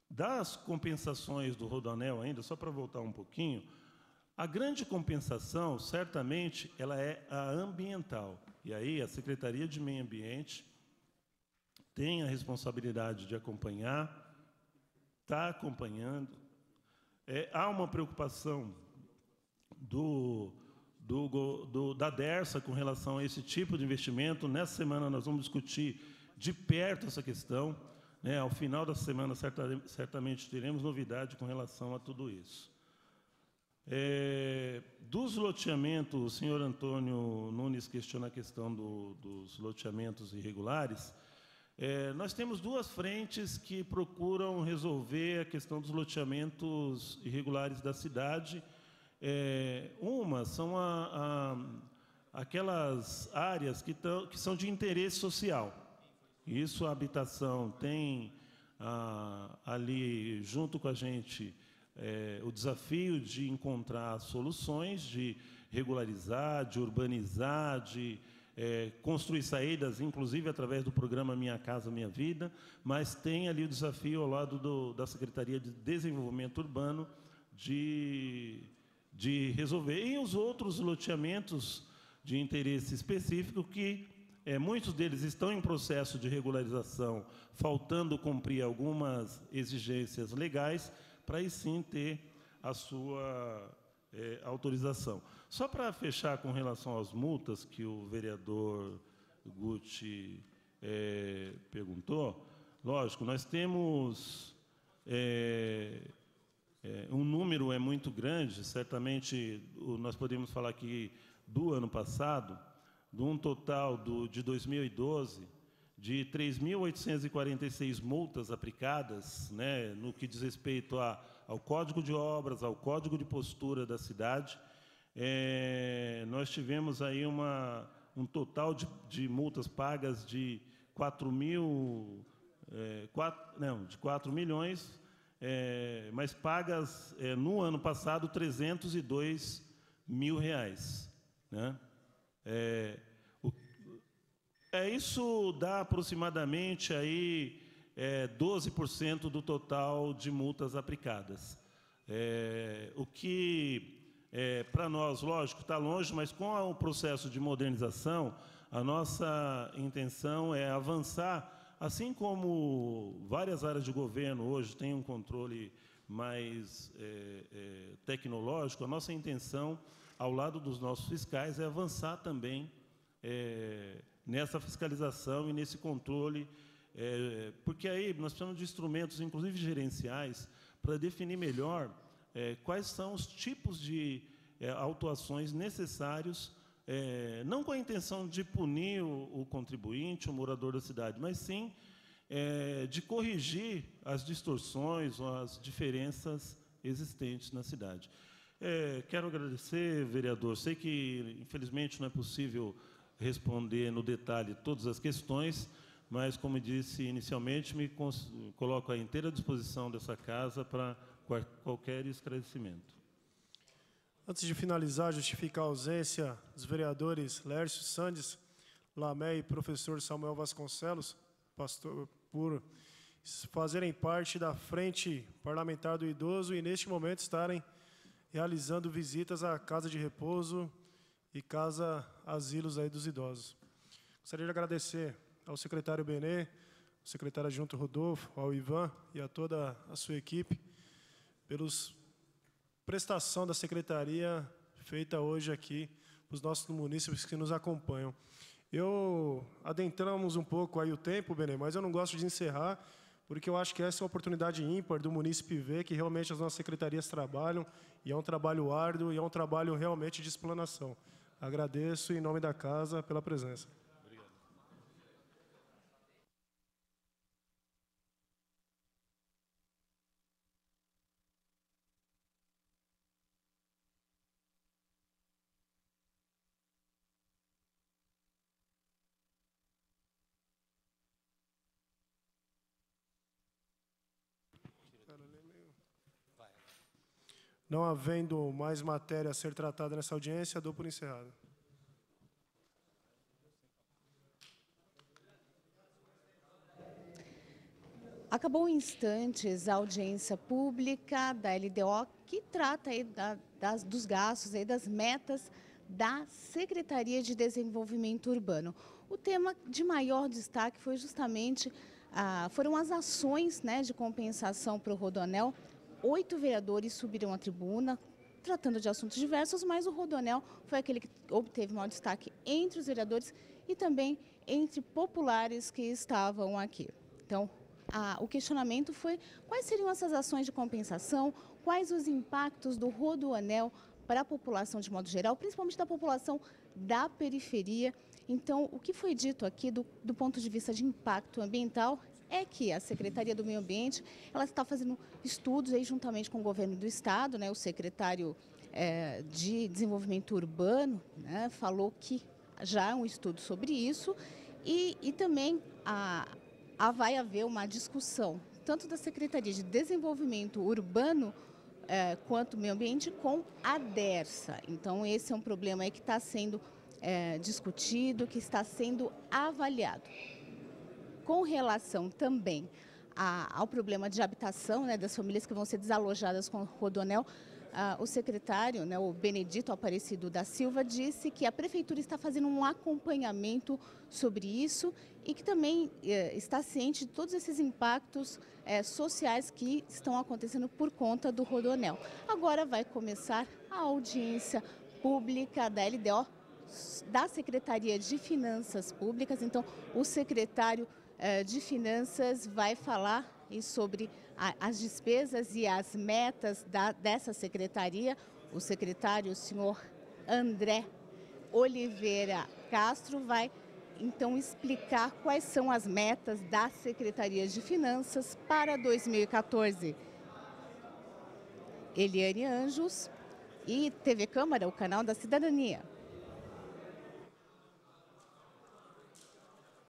Das compensações do Rodoanel ainda, só para voltar um pouquinho, a grande compensação, certamente, ela é a ambiental. E aí a Secretaria de Meio Ambiente tem a responsabilidade de acompanhar, está acompanhando. Há uma preocupação da DERSA com relação a esse tipo de investimento. Nessa semana nós vamos discutir de perto essa questão. Ao final da semana, certamente teremos novidade com relação a tudo isso. Dos loteamentos, o senhor Antônio Nunes questiona a questão dos loteamentos irregulares. Nós temos duas frentes que procuram resolver a questão dos loteamentos irregulares da cidade. Uma são aquelas áreas que são de interesse social. Isso a habitação tem ali, junto com a gente, o desafio de encontrar soluções, de regularizar, de urbanizar, de construir saídas, inclusive através do programa Minha Casa Minha Vida, mas tem ali o desafio ao lado da Secretaria de Desenvolvimento Urbano de resolver. E os outros loteamentos de interesse específico que muitos deles estão em processo de regularização, faltando cumprir algumas exigências legais, para aí sim ter a sua autorização. Só para fechar com relação às multas que o vereador Guti perguntou, lógico, nós temos um número muito grande, certamente nós podemos falar aqui do ano passado, de um total de 2012, de 3.846 multas aplicadas, no que diz respeito ao Código de Obras, ao Código de Postura da cidade. Nós tivemos aí um total de multas pagas de 4 milhões, mas pagas no ano passado R$302 mil. Isso dá aproximadamente aí 12% do total de multas aplicadas. O que, para nós, lógico, está longe, mas com o processo de modernização, a nossa intenção é avançar, assim como várias áreas de governo hoje têm um controle mais tecnológico, a nossa intenção, ao lado dos nossos fiscais, é avançar também nessa fiscalização e nesse controle, porque aí nós precisamos de instrumentos, inclusive gerenciais, para definir melhor quais são os tipos de autuações necessários, não com a intenção de punir o contribuinte, o morador da cidade, mas sim de corrigir as distorções ou as diferenças existentes na cidade. Quero agradecer, vereador. Sei que, infelizmente, não é possível responder no detalhe todas as questões, mas, como disse inicialmente, me coloco à inteira disposição dessa casa para qualquer esclarecimento. Antes de finalizar, justificar a ausência dos vereadores Lércio Sandes, Lamé e professor Samuel Vasconcelos, pastor, por fazerem parte da Frente Parlamentar do Idoso e, neste momento, estarem realizando visitas à casa de repouso e asilos aí dos idosos. Gostaria de agradecer ao secretário Benê, ao secretário adjunto Rodolfo, ao Ivan e a toda a sua equipe, pela prestação da secretaria feita hoje aqui para os nossos munícipes que nos acompanham. Adentramos um pouco aí o tempo, Benê, mas eu não gosto de encerrar, porque eu acho que essa é uma oportunidade ímpar do munícipe ver que realmente as nossas secretarias trabalham, e é um trabalho árduo, e é um trabalho realmente de explanação. Agradeço, em nome da casa, pela presença. Não havendo mais matéria a ser tratada nessa audiência, dou por encerrada. Acabou em instantes a audiência pública da LDO, que trata aí dos gastos, aí das metas da Secretaria de Desenvolvimento Urbano. O tema de maior destaque foi justamente, foram as ações, né, de compensação para o Rodoanel. 8 vereadores subiram à tribuna, tratando de assuntos diversos, mas o Rodoanel foi aquele que obteve maior destaque entre os vereadores e também entre populares que estavam aqui. Então, o questionamento foi quais seriam essas ações de compensação, quais os impactos do Rodoanel para a população de modo geral, principalmente da população da periferia. Então, o que foi dito aqui do ponto de vista de impacto ambiental é que a Secretaria do Meio Ambiente ela está fazendo estudos aí juntamente com o governo do Estado, né, o secretário de Desenvolvimento Urbano, né, falou que já há um estudo sobre isso e também vai haver uma discussão, tanto da Secretaria de Desenvolvimento Urbano quanto Meio Ambiente, com a DERSA. Então, esse é um problema aí que está sendo discutido, que está sendo avaliado. Com relação também ao problema de habitação, né, das famílias que vão ser desalojadas com o Rodoanel, o secretário, né, o Benedito Aparecido da Silva, disse que a Prefeitura está fazendo um acompanhamento sobre isso e que também está ciente de todos esses impactos sociais que estão acontecendo por conta do Rodoanel. Agora vai começar a audiência pública da LDO, da Secretaria de Finanças Públicas. Então, o secretário de Finanças vai falar sobre as despesas e as metas dessa secretaria. O secretário, o senhor André Oliveira Castro, vai então explicar quais são as metas da Secretaria de Finanças para 2014. Eliane Anjos e TV Câmara, o canal da Cidadania.